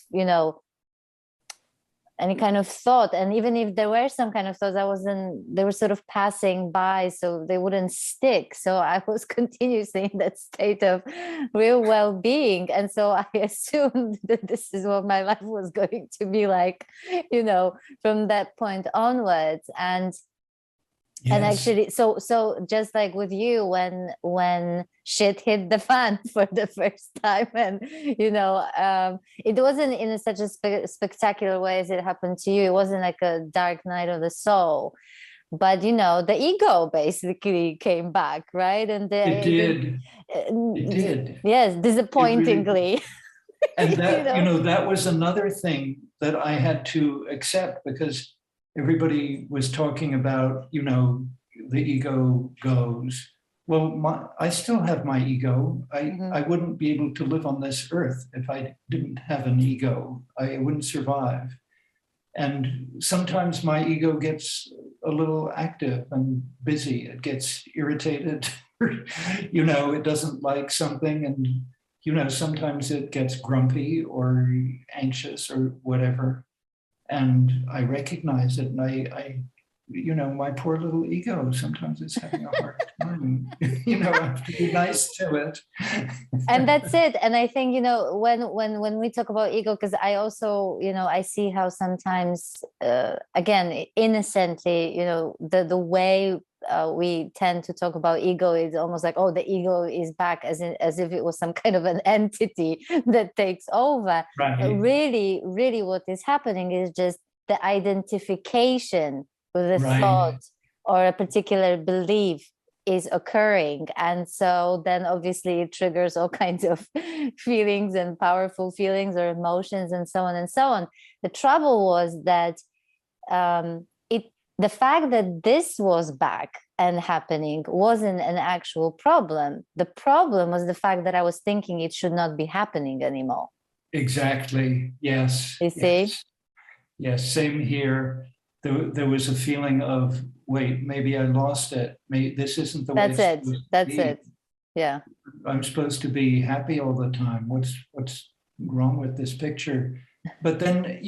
S1: any kind of thought. And even if there were some kind of thoughts, they were sort of passing by, so they wouldn't stick. So I was continuously in that state of real well-being. And so I assumed that this is what my life was going to be like, from that point onwards. And and actually, so just like with you, when shit hit the fan for the first time, and it wasn't in such a spectacular way as it happened to you. It wasn't like a dark night of the soul, but the ego basically came back, right? And
S2: it did. It did.
S1: Yes, disappointingly.
S2: And that that was another thing that I had to accept, because everybody was talking about, the ego goes. Well, I still have my ego. I wouldn't be able to live on this earth if I didn't have an ego. I wouldn't survive. And sometimes my ego gets a little active and busy. It gets irritated. It doesn't like something. And, sometimes it gets grumpy or anxious or whatever. And I recognize it, and I my poor little ego sometimes is having a hard time. I have to be nice to it.
S1: And that's it. And I think, when we talk about ego, because I also, I see how sometimes, again, innocently, the way we tend to talk about ego, it's almost like, oh, the ego is back, as if it was some kind of an entity that takes over.
S2: Right.
S1: But really what is happening is just the identification with a
S2: Right.
S1: thought or a particular belief is occurring, and so then obviously it triggers all kinds of feelings and powerful feelings or emotions and so on and so on. The trouble was that the fact that this was back and happening wasn't an actual problem. The problem was the fact that I was thinking it should not be happening anymore.
S2: Exactly. Yes.
S1: You see?
S2: Yes. Yes. Same here. There was a feeling of, wait, maybe I lost it. Maybe this isn't the way it's supposed to
S1: That's
S2: be.
S1: it. Yeah.
S2: I'm supposed to be happy all the time. What's wrong with this picture? But then,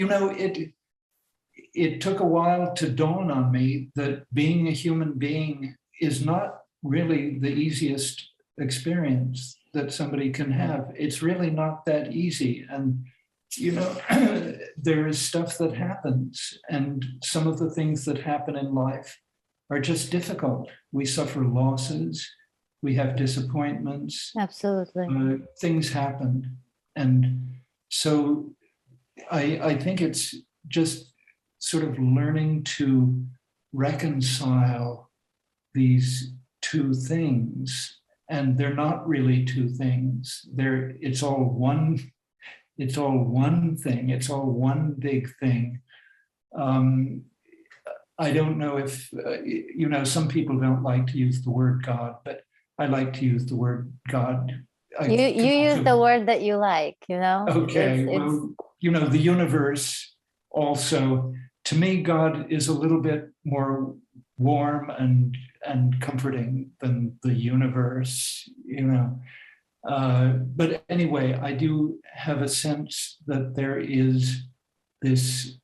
S2: it took a while to dawn on me that being a human being is not really the easiest experience that somebody can have. It's really not that easy. And, there is stuff that happens, and some of the things that happen in life are just difficult. We suffer losses, we have disappointments.
S1: Absolutely.
S2: Things happen. And so I think it's just sort of learning to reconcile these two things, and they're not really two things. It's all one thing. It's all one big thing. I don't know if some people don't like to use the word God, but I like to use the word God.
S1: You use the word that you like,
S2: Okay, well, the universe also. To me, God is a little bit more warm and comforting than the universe, But anyway, I do have a sense that there is this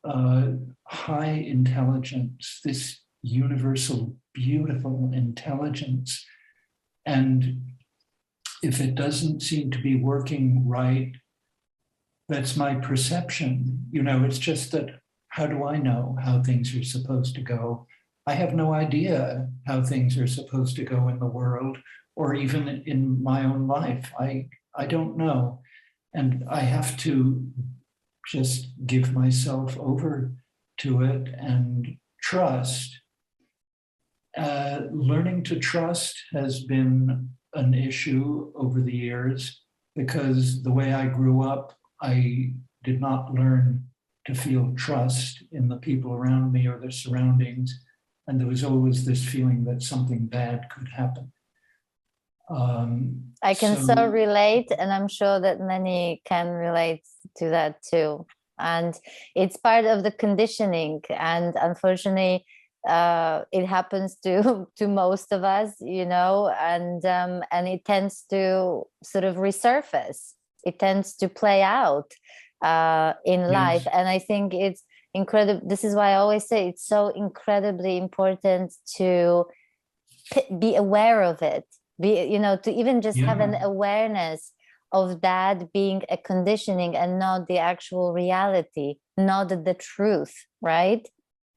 S2: high intelligence, this universal, beautiful intelligence. And if it doesn't seem to be working right, that's my perception. It's just that, how do I know how things are supposed to go? I have no idea how things are supposed to go in the world, or even in my own life. I don't know. And I have to just give myself over to it and trust. Learning to trust has been an issue over the years, because the way I grew up, I did not learn to feel trust in the people around me or their surroundings. And there was always this feeling that something bad could happen.
S1: I can so relate, and I'm sure that many can relate to that too. And it's part of the conditioning, and unfortunately, it happens to most of us, and it tends to sort of resurface. It tends to play out in life, and I think it's incredible. This is why I always say it's so incredibly important to be aware of it. To even just have an awareness of that being a conditioning and not the actual reality, not the truth, right?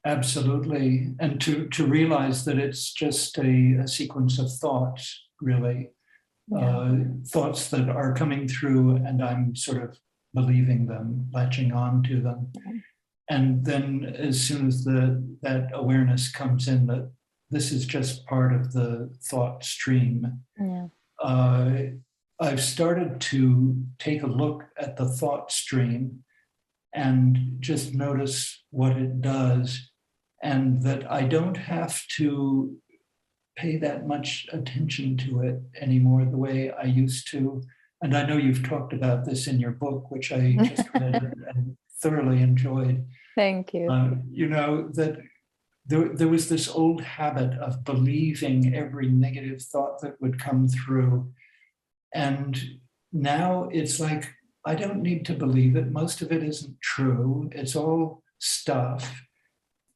S2: Absolutely. And to realize that it's just a sequence of thoughts, really. Thoughts that are coming through, and I'm sort of believing them, latching on to them. And then as soon as that awareness comes in, that this is just part of the thought stream. I've started to take a look at the thought stream and just notice what it does, and that I don't have to pay that much attention to it anymore the way I used to. And I know you've talked about this in your book, which I just read and thoroughly enjoyed.
S1: Thank you.
S2: That there was this old habit of believing every negative thought that would come through. And now it's like, I don't need to believe it. Most of it isn't true. It's all stuff.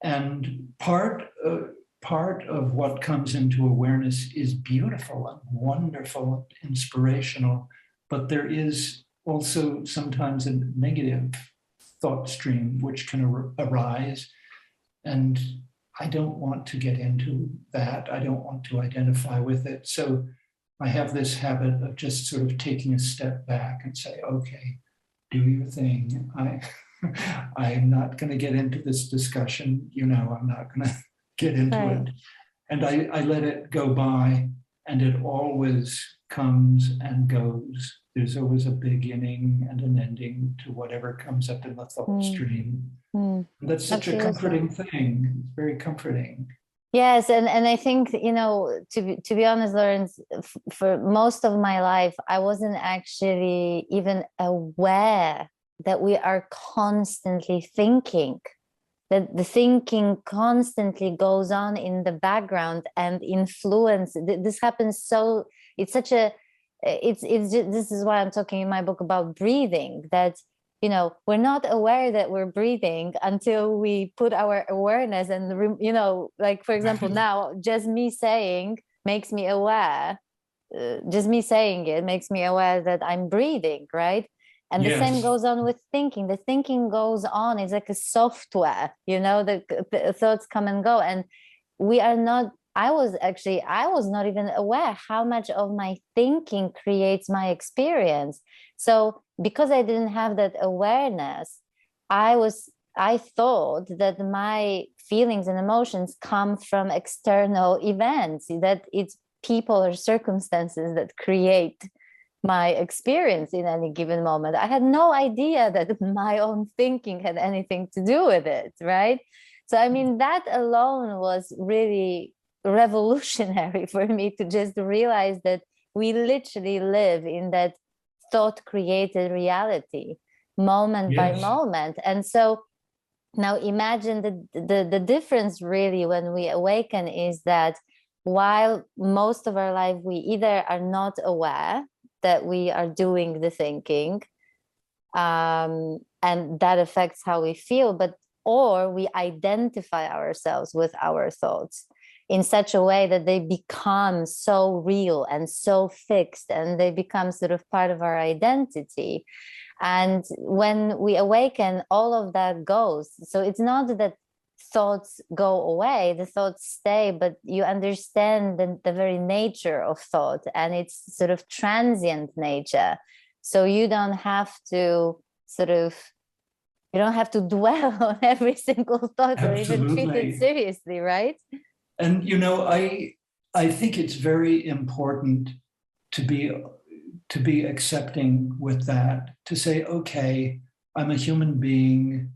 S2: And part of what comes into awareness is beautiful and wonderful, and inspirational, but there is also sometimes a negative thought stream which can arise. And I don't want to get into that. I don't want to identify with it. So I have this habit of just sort of taking a step back and say, okay, do your thing. I'm not going to get into this discussion. You know, I'm not going to get into it. And I let it go by, and it always comes and goes. There's always a beginning and an ending to whatever comes up in the thought stream. That's such a comforting thing. It's very comforting.
S1: Yes, and I think, you know, to be honest, Laurence, for most of my life, I wasn't actually even aware that we are constantly thinking, that the thinking constantly goes on in the background and influence. This happens so, it's such a, it's just, this is why I'm talking in my book about breathing, that, you know, we're not aware that we're breathing until we put our awareness and, you know, like, for example, now just me saying makes me aware, just me saying it makes me aware that I'm breathing, right? And the same goes on with thinking. The thinking goes on. It's like a software, you know, the thoughts come and go. And we are not, I was not even aware how much of my thinking creates my experience. So because I didn't have that awareness, I thought that my feelings and emotions come from external events, that it's people or circumstances that create my experience in any given moment. I had no idea that my own thinking had anything to do with it, right? So, I mean, that alone was really revolutionary for me, to just realize that we literally live in that thought created reality, moment by moment. And so now imagine the difference really when we awaken is that while most of our life we either are not aware that we are doing the thinking, and that affects how we feel, or we identify ourselves with our thoughts in such a way that they become so real and so fixed, and they become sort of part of our identity. And when we awaken, all of that goes. So it's not that thoughts go away, the thoughts stay, but you understand the very nature of thought, and it's sort of transient nature. So you don't have to you don't have to dwell on every single thought or even treat it seriously, right?
S2: And, you know, I think it's very important to be accepting with that, to say, okay, I'm a human being,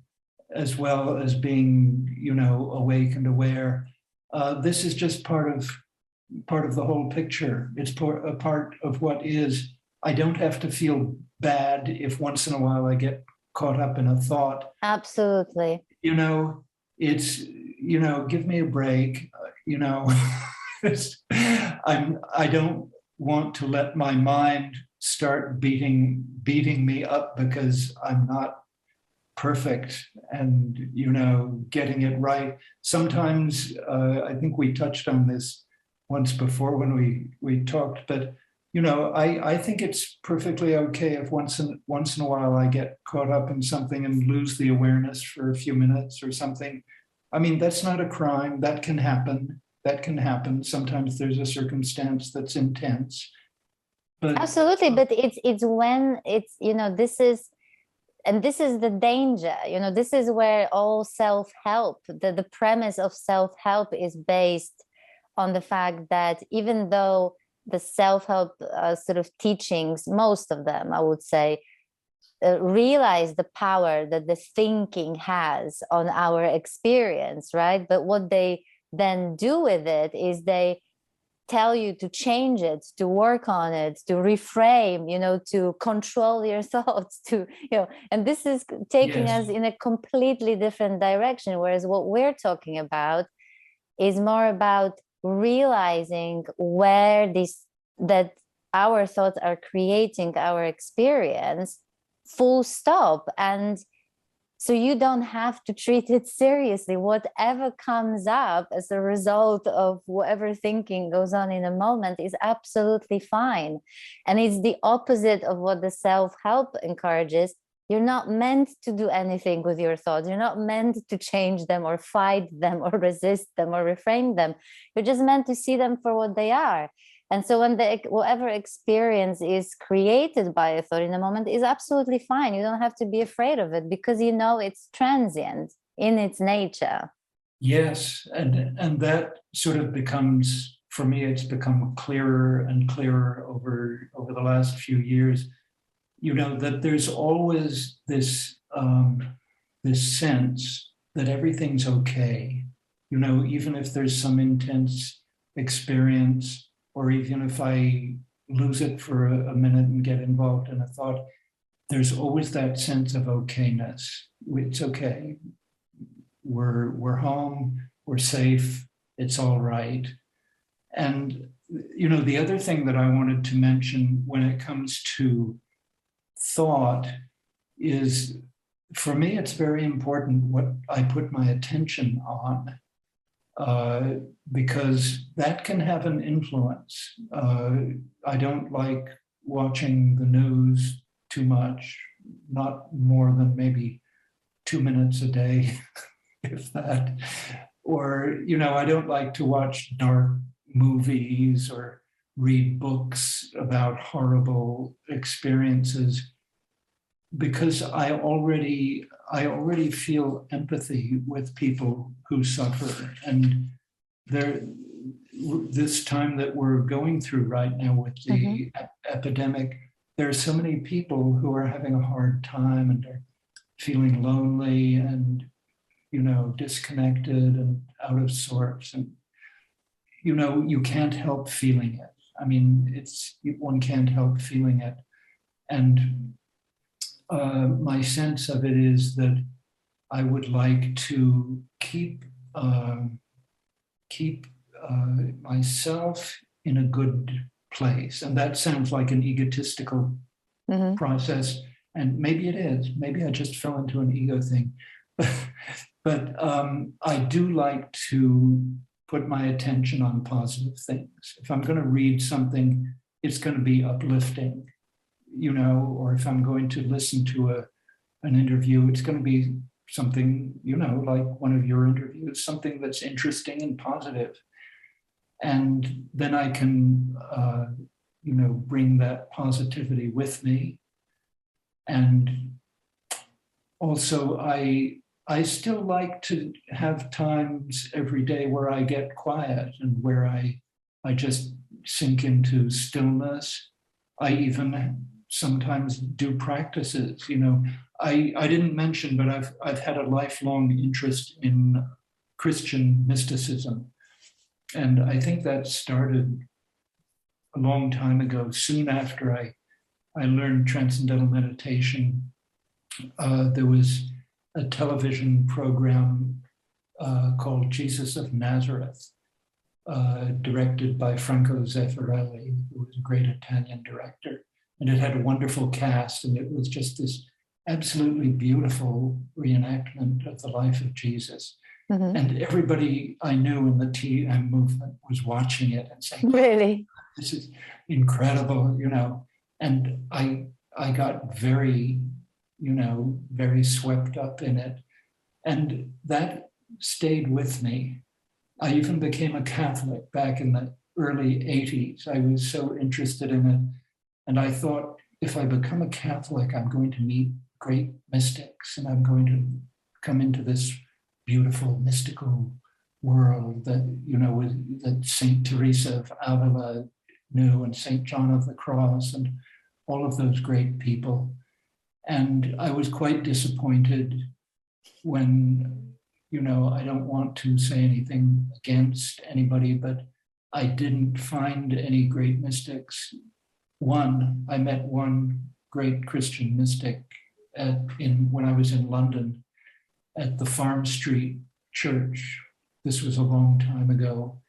S2: as well as being, you know, awake and aware. This is just part of the whole picture. It's a part of what is. I don't have to feel bad if once in a while I get caught up in a thought.
S1: Absolutely.
S2: You know, it's, you know, give me a break. You know, I don't want to let my mind start beating me up because I'm not perfect and, you know, getting it right. Sometimes I think we touched on this once before when we talked, but, you know, I think it's perfectly okay if once in a while I get caught up in something and lose the awareness for a few minutes or something. I mean, that's not a crime. That can happen. Sometimes there's a circumstance that's intense. But
S1: absolutely, but it's when it's, you know, this is the danger, you know, this is where all self-help, the premise of self-help is based on the fact that even though the self-help sort of teachings, most of them, I would say, realize the power that the thinking has on our experience, right? But what they then do with it is they tell you to change it, to work on it, to reframe, you know, to control your thoughts, to, you know, and this is taking us in a completely different direction. Whereas what we're talking about is more about realizing where that our thoughts are creating our experience, full stop. And so you don't have to treat it seriously. Whatever comes up as a result of whatever thinking goes on in a moment is absolutely fine. And it's the opposite of what the self-help encourages. You're not meant to do anything with your thoughts. You're not meant to change them or fight them or resist them or reframe them. You're just meant to see them for what they are. And so when whatever experience is created by a thought in a moment is absolutely fine. You don't have to be afraid of it because you know it's transient in its nature.
S2: Yes, and that sort of becomes, for me, it's become clearer and clearer over the last few years. You know, that there's always this this sense that everything's okay. You know, even if there's some intense experience, or even if I lose it for a minute and get involved in a thought, there's always that sense of okayness. It's okay. We're home. We're safe. It's all right. And you know, the other thing that I wanted to mention when it comes to thought is, for me, it's very important what I put my attention on, because that can have an influence. I don't like watching the news too much, not more than maybe 2 minutes a day, if that. Or, you know, I don't like to watch dark movies or read books about horrible experiences, because I already feel empathy with people who suffer. And this time that we're going through right now with the epidemic, there are so many people who are having a hard time and are feeling lonely and, you know, disconnected and out of sorts. And, you know, you can't help feeling it. I mean, one can't help feeling it. And my sense of it is that I would like to keep myself in a good place. And that sounds like an egotistical process. And maybe it is. Maybe I just fell into an ego thing. But I do like to put my attention on positive things. If I'm going to read something, it's going to be uplifting, you know, or if I'm going to listen to an interview, it's going to be something, you know, like one of your interviews, something that's interesting and positive. And then I can, you know, bring that positivity with me. And also, I still like to have times every day where I get quiet and where I just sink into stillness. I even sometimes do practices, you know. I didn't mention, but I've had a lifelong interest in Christian mysticism. And I think that started a long time ago, soon after I learned Transcendental Meditation. There was a television program called Jesus of Nazareth, directed by Franco Zeffirelli, who was a great Italian director. And it had a wonderful cast, and it was just this absolutely beautiful reenactment of the life of Jesus. And everybody I knew in the TM movement was watching it and saying,
S1: really,
S2: this is incredible, you know. And I got very, you know, very swept up in it. And that stayed with me. I even became a Catholic back in the early 80s. I was so interested in it. And I thought, if I become a Catholic, I'm going to meet great mystics, and I'm going to come into this beautiful mystical world that, you know, that Saint Teresa of Avila knew, and Saint John of the Cross, and all of those great people. And I was quite disappointed when, you know, I don't want to say anything against anybody, but I didn't find any great mystics. I met one great Christian mystic when I was in London at the Farm Street Church. This was a long time ago.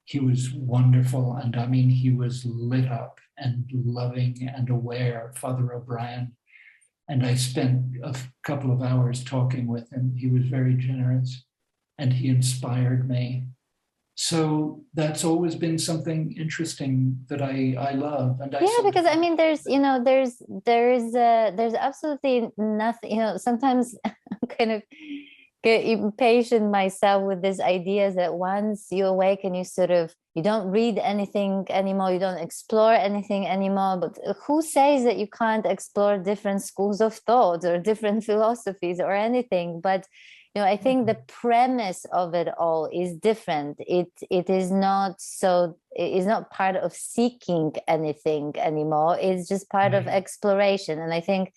S2: He was wonderful. And I mean, he was lit up and loving and aware, Father O'Brien. And I spent a couple of hours talking with him. He was very generous and he inspired me. So that's always been something interesting that I love. And I
S1: Yeah, because I mean, there's, there's absolutely nothing, sometimes I'm kind of get impatient myself with these ideas that once you awaken, you don't read anything anymore, you don't explore anything anymore. But who says that you can't explore different schools of thought or different philosophies or anything? But I think the premise of it all is different. It is not part of seeking anything anymore. It's just part of exploration. And I think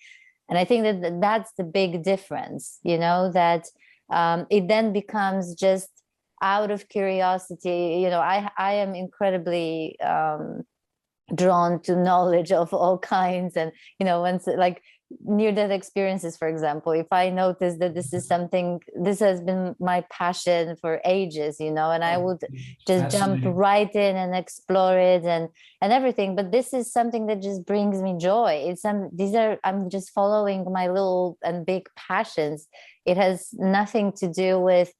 S1: that that's the big difference, that it then becomes just out of curiosity. I am incredibly drawn to knowledge of all kinds. And once, like, near-death experiences, for example, if I notice that this has been my passion for ages, and I would just jump right in and explore it and everything. But this is something that just brings me joy. I'm just following my little and big passions. It has nothing to do with,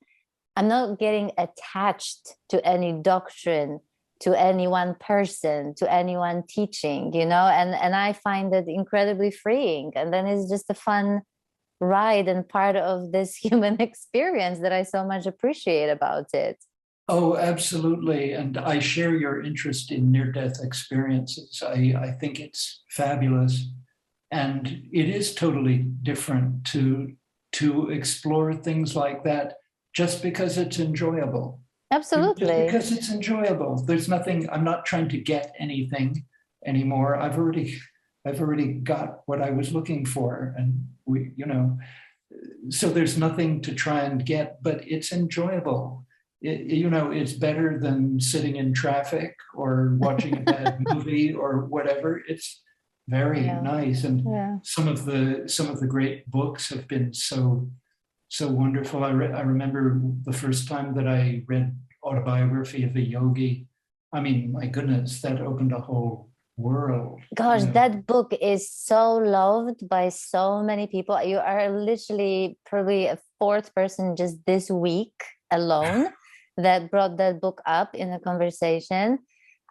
S1: I'm not getting attached to any doctrine, to any one person, to any one teaching, and I find it incredibly freeing. And then it's just a fun ride and part of this human experience that I so much appreciate about it.
S2: Oh, absolutely. And I share your interest in near-death experiences. I think it's fabulous. And it is totally different to explore things like that just because it's enjoyable.
S1: Absolutely.
S2: Just because it's enjoyable. There's nothing, I'm not trying to get anything anymore. I've already got what I was looking for. And so there's nothing to try and get, but it's enjoyable. It's better than sitting in traffic or watching a bad movie or whatever. It's very nice. And some of the great books have been so wonderful. I remember the first time that I read Autobiography of a Yogi. I mean, my goodness, that opened a whole world.
S1: Gosh, that book is so loved by so many people. You are literally probably a fourth person just this week alone that brought that book up in a conversation.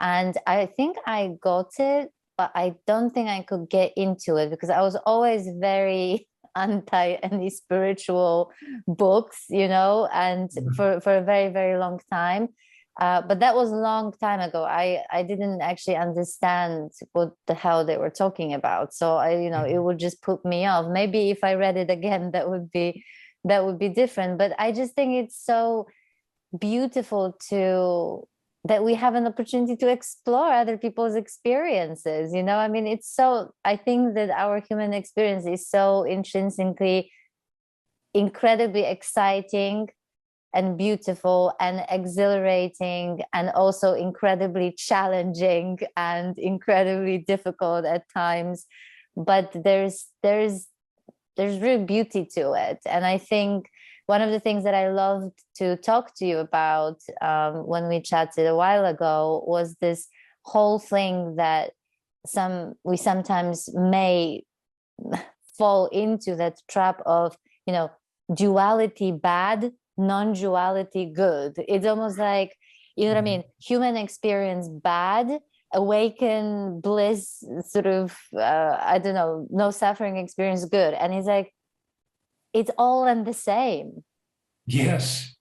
S1: And I think I got it, but I don't think I could get into it because I was always very anti any spiritual books, and for a very, very long time. But that was a long time ago. I didn't actually understand what the hell they were talking about. So it would just put me off. Maybe if I read it again, that would be different. But I just think it's so beautiful that we have an opportunity to explore other people's experiences. I mean, I think that our human experience is so intrinsically incredibly exciting and beautiful and exhilarating, and also incredibly challenging and incredibly difficult at times. But there's real beauty to it. And I think one of the things that I loved to talk to you about when we chatted a while ago was this whole thing that we sometimes may fall into, that trap of, duality bad, non-duality good. It's almost like, what I mean? Human experience bad, awaken bliss, sort of, I don't know, no suffering experience good. And it's like, it's all in the same.
S2: Yes,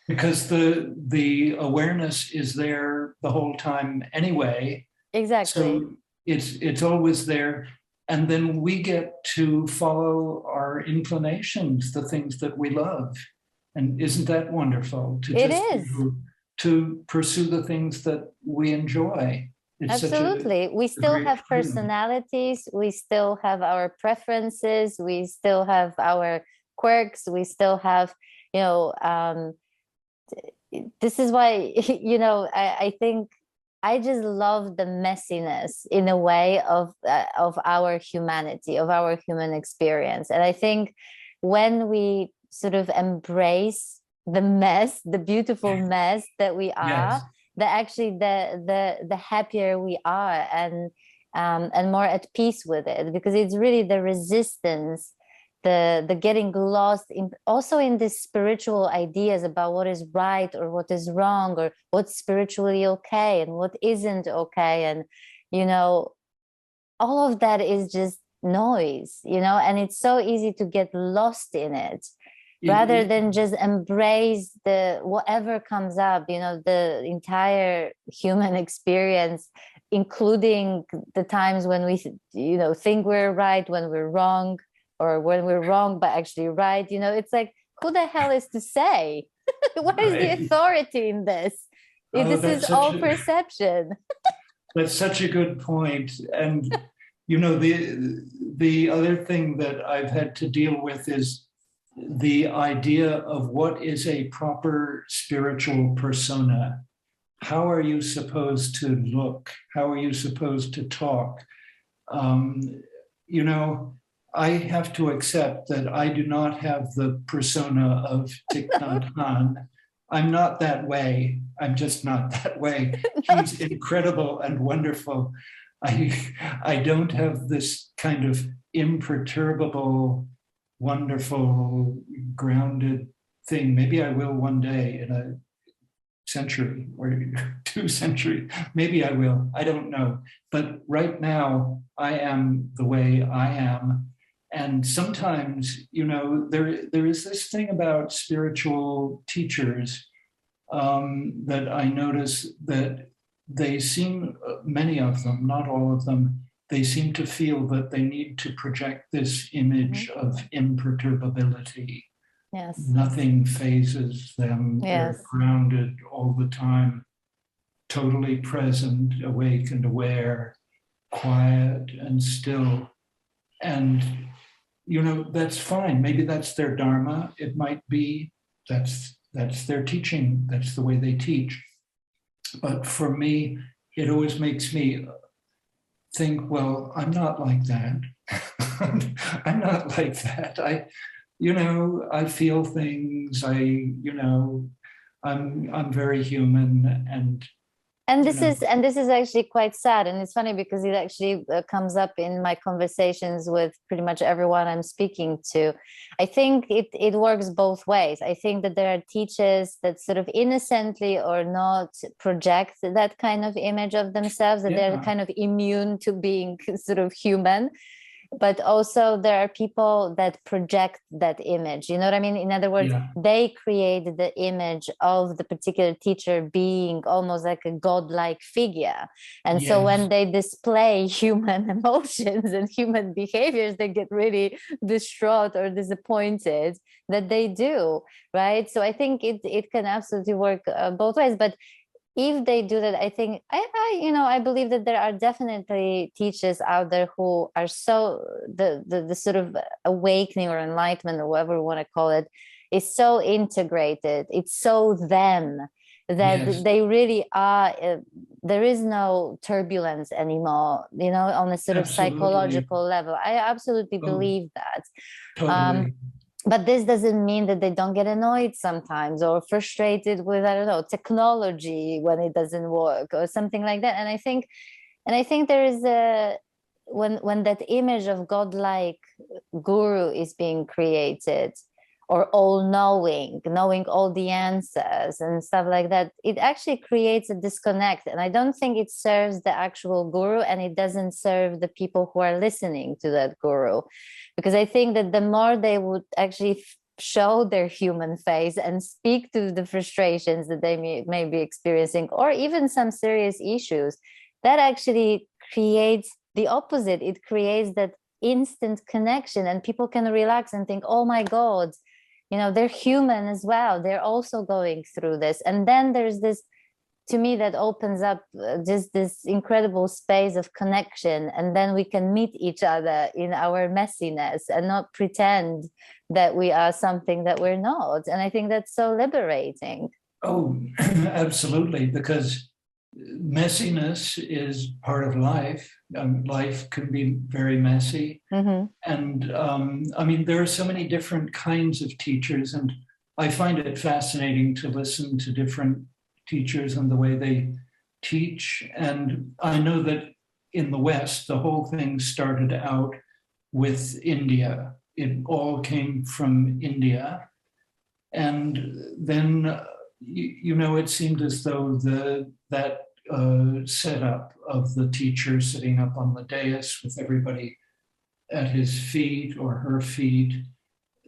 S2: because the awareness is there the whole time anyway.
S1: Exactly.
S2: So it's always there. And then we get to follow our inclinations, the things that we love. And isn't that wonderful? To pursue the things that we enjoy. It's
S1: absolutely. We still have personalities. We still have our preferences. We still have our quirks. We still have, this is why, I think I just love the messiness in a way of our humanity, of our human experience. And I think when we sort of embrace the mess, the beautiful mess that we are, that actually the happier we are, and more at peace with it, because it's really the resistance the getting lost in also in these spiritual ideas about what is right or what is wrong, or what's spiritually okay and what isn't okay. And all of that is just noise, and it's so easy to get lost in it rather than just embrace the whatever comes up, the entire human experience, including the times when we think we're right, when we're wrong, or when we're wrong but actually right. It's like, who the hell is to say? What is the authority in this? This is all perception.
S2: That's such a good point. And the other thing that I've had to deal with is the idea of what is a proper spiritual persona. How are you supposed to look? How are you supposed to talk? I have to accept that I do not have the persona of Thich Nhat Hanh. I'm not that way. I'm just not that way. He's incredible and wonderful. I don't have this kind of imperturbable, wonderful, grounded thing. Maybe I will one day in a century or 2 centuries. Maybe I will. I don't know. But right now, I am the way I am. And sometimes, there is this thing about spiritual teachers that I notice that they seem, many of them, not all of them, they seem to feel that they need to project this image of imperturbability.
S1: Yes.
S2: Nothing phases them. Yes. They're grounded all the time, totally present, awake and aware, quiet and still. And that's fine. Maybe that's their dharma. It might be that's their teaching. That's the way they teach. But for me, it always makes me think, well, I'm not like that. I'm not like that. I feel things. I'm very human,
S1: and this is actually quite sad. And it's funny because it actually comes up in my conversations with pretty much everyone I'm speaking to. I think it works both ways. I think that there are teachers that sort of innocently or not project that kind of image of themselves, that they're kind of immune to being sort of human. But also there are people that project that image. You know what I mean? In other words, they create the image of the particular teacher being almost like a godlike figure. And so when they display human emotions and human behaviors, they get really distraught or disappointed that they do, right? So I think it can absolutely work both ways. But if they do that, I think I believe that there are definitely teachers out there who are so the sort of awakening or enlightenment or whatever we want to call it is so integrated. It's so them that they really are. There is no turbulence anymore, on a sort of psychological level. I absolutely believe that.
S2: Totally.
S1: But this doesn't mean that they don't get annoyed sometimes or frustrated with, I don't know, technology when it doesn't work or something like that. And I think there is when that image of godlike guru is being created, or all-knowing, knowing all the answers and stuff like that, it actually creates a disconnect. And I don't think it serves the actual guru, and it doesn't serve the people who are listening to that guru. Because I think that the more they would actually show their human face and speak to the frustrations that they may be experiencing, or even some serious issues, that actually creates the opposite. It creates that instant connection, and people can relax and think, oh my God, they're human as well. They're also going through this. And then there's this, to me, that opens up just this incredible space of connection. And then we can meet each other in our messiness and not pretend that we are something that we're not. And I think that's so liberating.
S2: Oh, absolutely. Because messiness is part of life. Life can be very messy. Mm-hmm. And there are so many different kinds of teachers, and I find it fascinating to listen to different teachers and the way they teach. And I know that in the West, the whole thing started out with India. it all came from India. And then, it seemed as though that setup of the teacher sitting up on the dais with everybody at his feet or her feet,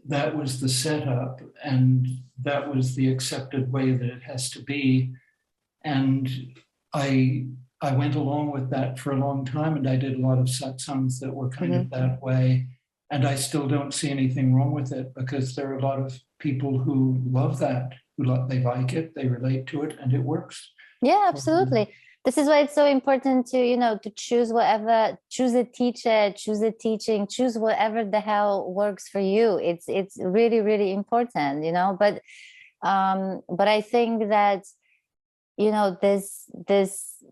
S2: that was the setup, and that was the accepted way that it has to be. And I went along with that for a long time, and I did a lot of satsangs that were kind of that way. And I still don't see anything wrong with it, because there are a lot of people who love that, they like it, they relate to it, and it works.
S1: Yeah, absolutely. This is why it's so important to, to choose a teacher, choose a teaching, choose whatever the hell works for you. It's really, really important, but I think that,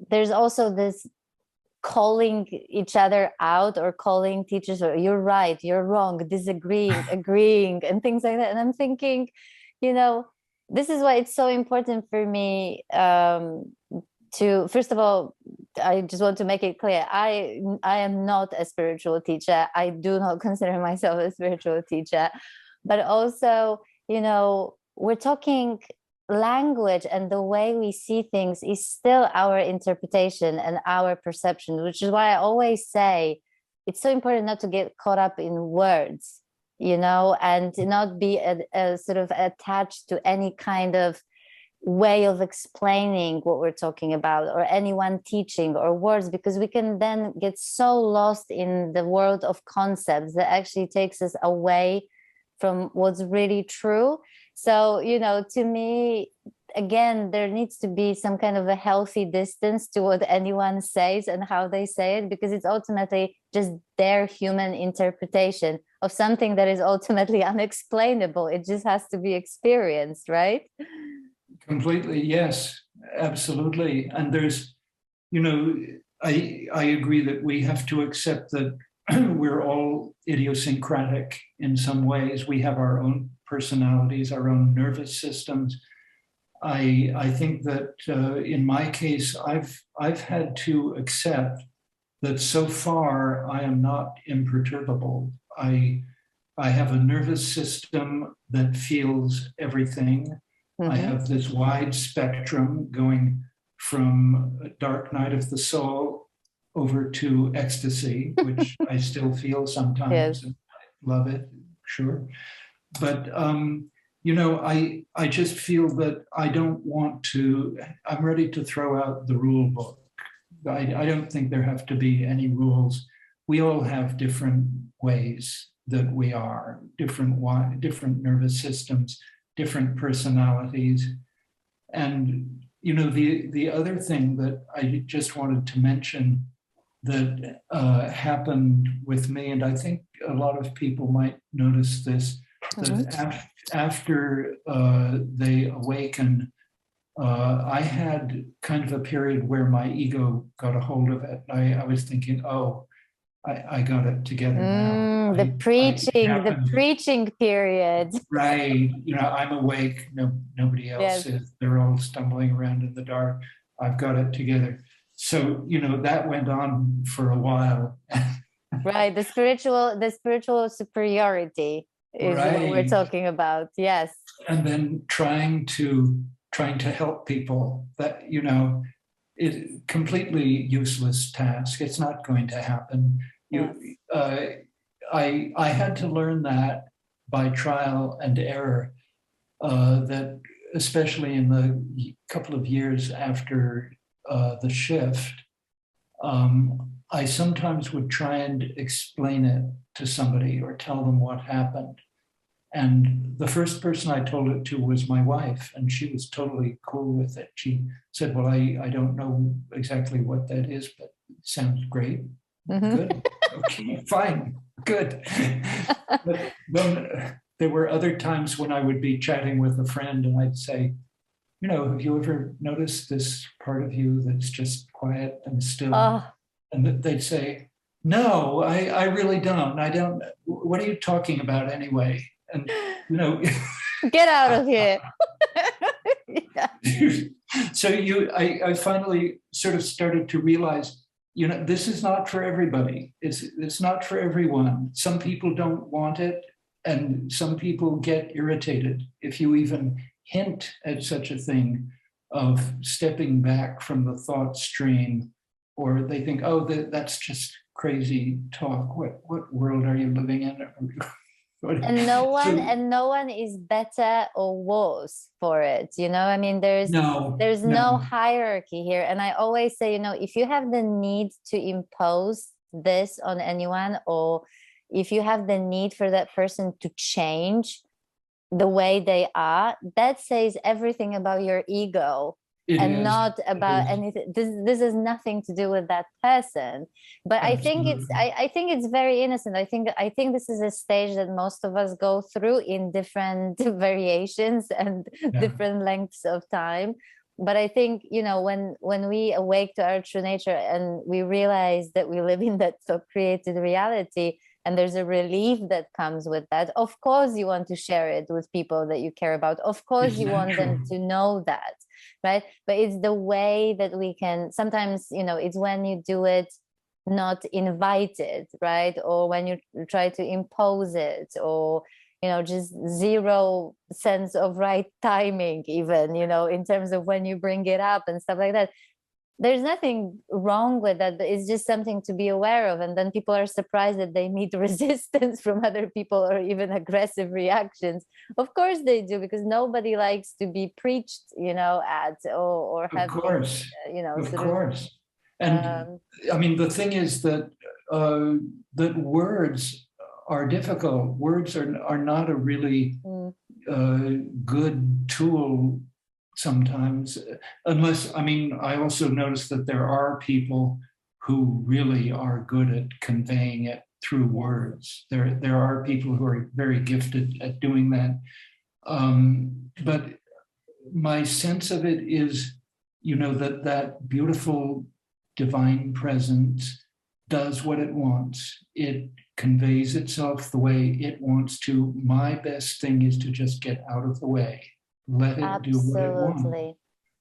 S1: there's also this calling each other out, or calling teachers, or you're right, you're wrong, disagreeing, agreeing, and things like that. And I'm thinking, this is why it's so important for me, to, first of all, I just want to make it clear, I am not a spiritual teacher. I do not consider myself a spiritual teacher. But also, we're talking language, and the way we see things is still our interpretation and our perception, which is why I always say it's so important not to get caught up in words, and to not be a sort of attached to any kind of way of explaining what we're talking about, or anyone teaching, or words, because we can then get so lost in the world of concepts that actually takes us away from what's really true. So, to me, again, there needs to be some kind of a healthy distance to what anyone says and how they say it, because it's ultimately just their human interpretation of something that is ultimately unexplainable. It just has to be experienced, right?
S2: Completely, yes, absolutely. And there's, I agree that we have to accept that we're all idiosyncratic in some ways. We have our own personalities, our own nervous systems. I think that in my case, I've had to accept that so far I am not imperturbable. I have a nervous system that feels everything. I have this wide spectrum going from dark night of the soul over to ecstasy, which I still feel sometimes. Yes. And I love it, sure. But, I just feel that I don't want to, I'm ready to throw out the rule book. I don't think there have to be any rules. We all have different ways that we are, different nervous systems, different personalities. And, the other thing that I just wanted to mention that happened with me, and I think a lot of people might notice this, that after they awaken, I had kind of a period where my ego got a hold of it. I was thinking, I got it together now.
S1: The preaching period.
S2: Right. I'm awake. Nobody else is. They're all stumbling around in the dark. I've got it together. So, that went on for a while.
S1: Right. The spiritual superiority is what we're talking about. Yes.
S2: And then trying to help people, that, it completely useless task. It's not going to happen. I had to learn that by trial and error, that especially in the couple of years after the shift, I sometimes would try and explain it to somebody or tell them what happened. And the first person I told it to was my wife, and she was totally cool with it. She said, well, I don't know exactly what that is, but it sounds great. Good. Okay, fine. Good. But then there were other times when I would be chatting with a friend and I'd say, have you ever noticed this part of you that's just quiet and still? And they'd say, no, I really don't. I don't. What are you talking about anyway? And,
S1: get out of here.
S2: So I finally sort of started to realize this is not for everybody. It's not for everyone. Some people don't want it, and some people get irritated if you even hint at such a thing of stepping back from the thought stream, or they think, oh, that's just crazy talk. What world are you living in?
S1: And no one is better or worse for it. I mean, there's no hierarchy here. And I always say, if you have the need to impose this on anyone, or if you have the need for that person to change the way they are, that says everything about your ego. Not about anything. This has nothing to do with that person. But
S2: Absolutely.
S1: I think it's very innocent. I think this is a stage that most of us go through in different variations and different lengths of time. But I think, when we awake to our true nature and we realize that we live in that created reality, and there's a relief that comes with that. Of course, you want to share it with people that you care about. Of course, you want them to know that, right? But it's the way that we can, sometimes, it's when you do it not invited, right? Or when you try to impose it, or, just zero sense of right timing, even, in terms of when you bring it up and stuff like that. There's nothing wrong with that, but it's just something to be aware of. And then people are surprised that they meet resistance from other people, or even aggressive reactions. Of course they do, because nobody likes to be preached, at, or have,
S2: of course. And I mean, the thing is that that words are difficult. Words are not a really good tool sometimes, unless, I also notice that there are people who really are good at conveying it through words. There are people who are very gifted at doing that. But my sense of it is, that beautiful divine presence does what it wants. It conveys itself the way it wants to. My best thing is to just get out of the way. Let it do what it wants.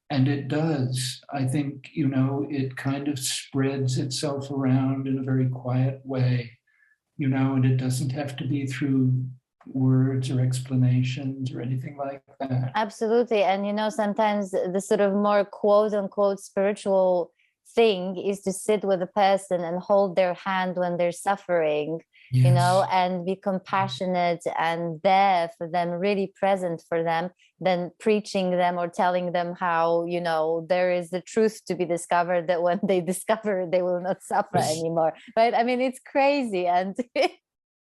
S2: And it does. I think, it kind of spreads itself around in a very quiet way, and it doesn't have to be through words or explanations or anything like that.
S1: Absolutely. And, sometimes the sort of more quote unquote spiritual thing is to sit with a person and hold their hand when they're suffering. And be compassionate and there for them, really present for them, than preaching them or telling them how, there is the truth to be discovered, that when they discover it, they will not suffer anymore. Right? It's crazy. And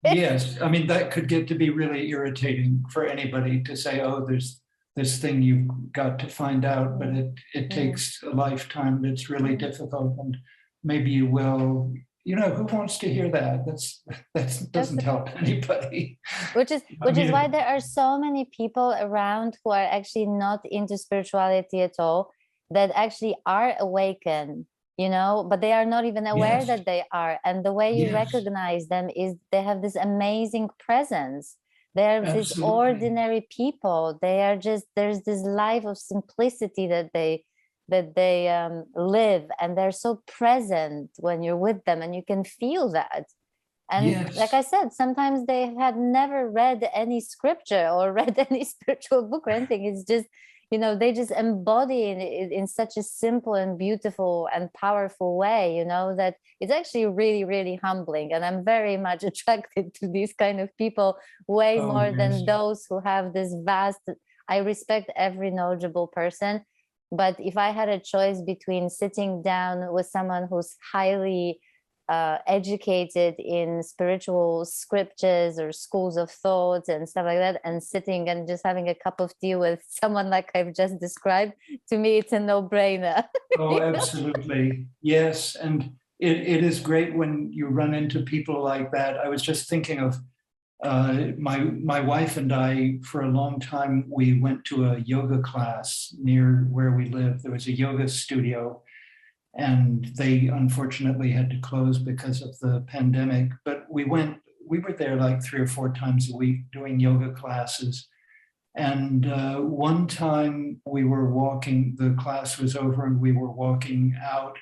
S2: yes, that could get to be really irritating for anybody to say, oh, there's this thing you've got to find out, but it takes a lifetime. It's really difficult, and maybe you will. Who wants to hear that? That doesn't help anybody.
S1: Which is why there are so many people around who are actually not into spirituality at all, that actually are awakened, but they are not even aware that they are. And the way you recognize them is they have this amazing presence. They're these ordinary people. They are just, there's this life of simplicity that they live, and they're so present when you're with them, and you can feel that. And like I said, sometimes they had never read any scripture or read any spiritual book or anything. It's just, they just embody it in such a simple and beautiful and powerful way, that it's actually really, really humbling. And I'm very much attracted to these kind of people way more than those who have this vast. I respect every knowledgeable person. But if I had a choice between sitting down with someone who's highly educated in spiritual scriptures or schools of thought and stuff like that, and sitting and just having a cup of tea with someone like I've just described, to me, it's a no-brainer.
S2: Oh, absolutely. Yes. And it is great when you run into people like that. I was just thinking of my wife and I, for a long time, we went to a yoga class near where we live. There was a yoga studio, and they unfortunately had to close because of the pandemic. But we were there like 3 or 4 times a week doing yoga classes. And one time we were walking, the class was over and we were walking out,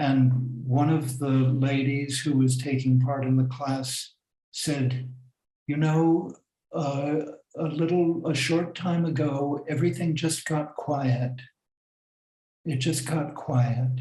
S2: And one of the ladies who was taking part in the class said, you know, a short time ago, everything just got quiet. It just got quiet.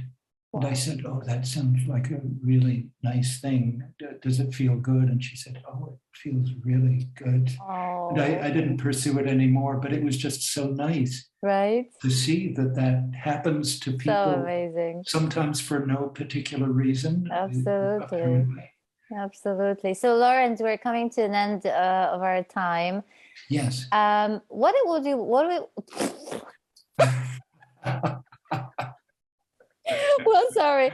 S2: And I said, oh, that sounds like a really nice thing. Does it feel good? And she said, oh, it feels really good.
S1: Oh.
S2: And I didn't pursue it anymore, but it was just so nice,
S1: right?
S2: To see that happens to people.
S1: So amazing.
S2: Sometimes for no particular reason.
S1: Absolutely.
S2: Apparently.
S1: Absolutely. So, Laurence, we're coming to an end of our time.
S2: Yes.
S1: What would you? Well, sorry.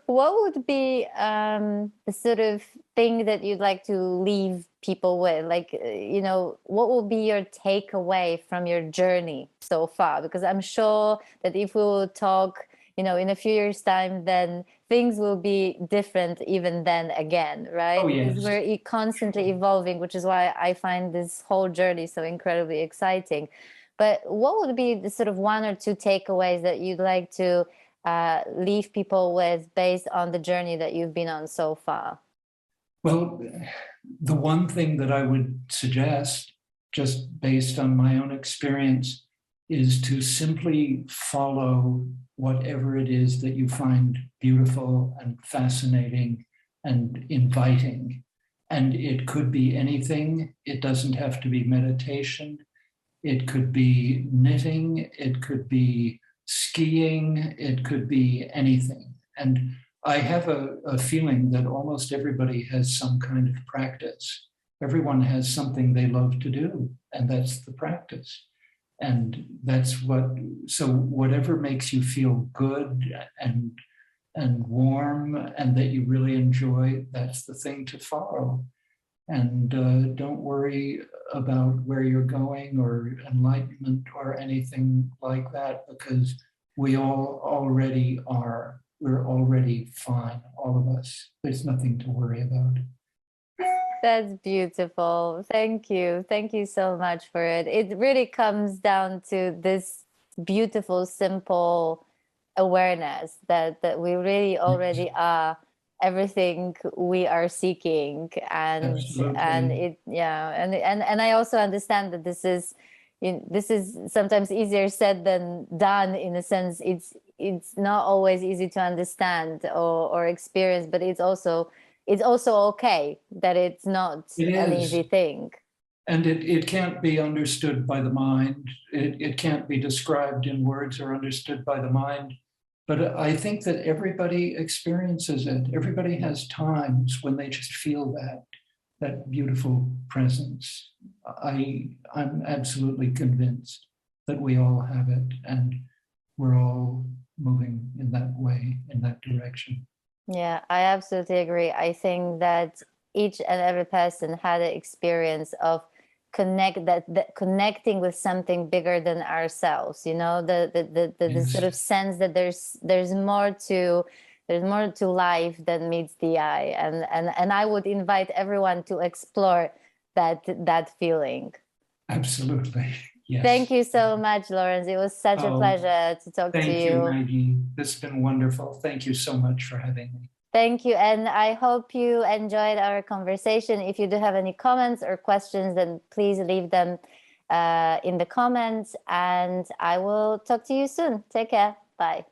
S1: What would be the sort of thing that you'd like to leave people with? Like, what will be your takeaway from your journey so far? Because I'm sure that if we will talk, in a few years' time, then things will be different even then again, right?
S2: Oh, yes.
S1: Because we're constantly evolving, which is why I find this whole journey so incredibly exciting. But what would be the sort of one or two takeaways that you'd like to leave people with based on the journey that you've been on so far?
S2: Well, the one thing that I would suggest, just based on my own experience, is to simply follow whatever it is that you find beautiful and fascinating and inviting. And it could be anything. It doesn't have to be meditation. It could be knitting, it could be skiing, it could be anything. And I have a feeling that almost everybody has some kind of practice. Everyone has something they love to do, and that's the practice. And so whatever makes you feel good and warm and that you really enjoy, that's the thing to follow. And don't worry about where you're going or enlightenment or anything like that, because we all already are. We're already fine, all of us. There's nothing to worry about.
S1: That's beautiful. Thank you. Thank you so much for it. It really comes down to this beautiful, simple awareness that we really already are everything we are seeking. And
S2: Absolutely.
S1: and I also understand that this is sometimes easier said than done. In a sense, it's not always easy to understand or experience, but it's also okay that it's not an easy thing.
S2: And it can't be understood by the mind. It can't be described in words or understood by the mind. But I think that everybody experiences it. Everybody has times when they just feel that beautiful presence. I'm absolutely convinced that we all have it, and we're all moving in that way, in that direction.
S1: Yeah, I absolutely agree. I think that each and every person had an experience of connecting with something bigger than ourselves. The sort of sense that there's more to life than meets the eye, and I would invite everyone to explore that feeling.
S2: Absolutely. Yes.
S1: Thank you so much, Laurence. It was such a pleasure to talk to you.
S2: Thank you, Maggie. This has been wonderful. Thank you so much for having me.
S1: Thank you. And I hope you enjoyed our conversation. If you do have any comments or questions, then please leave them in the comments, and I will talk to you soon. Take care. Bye.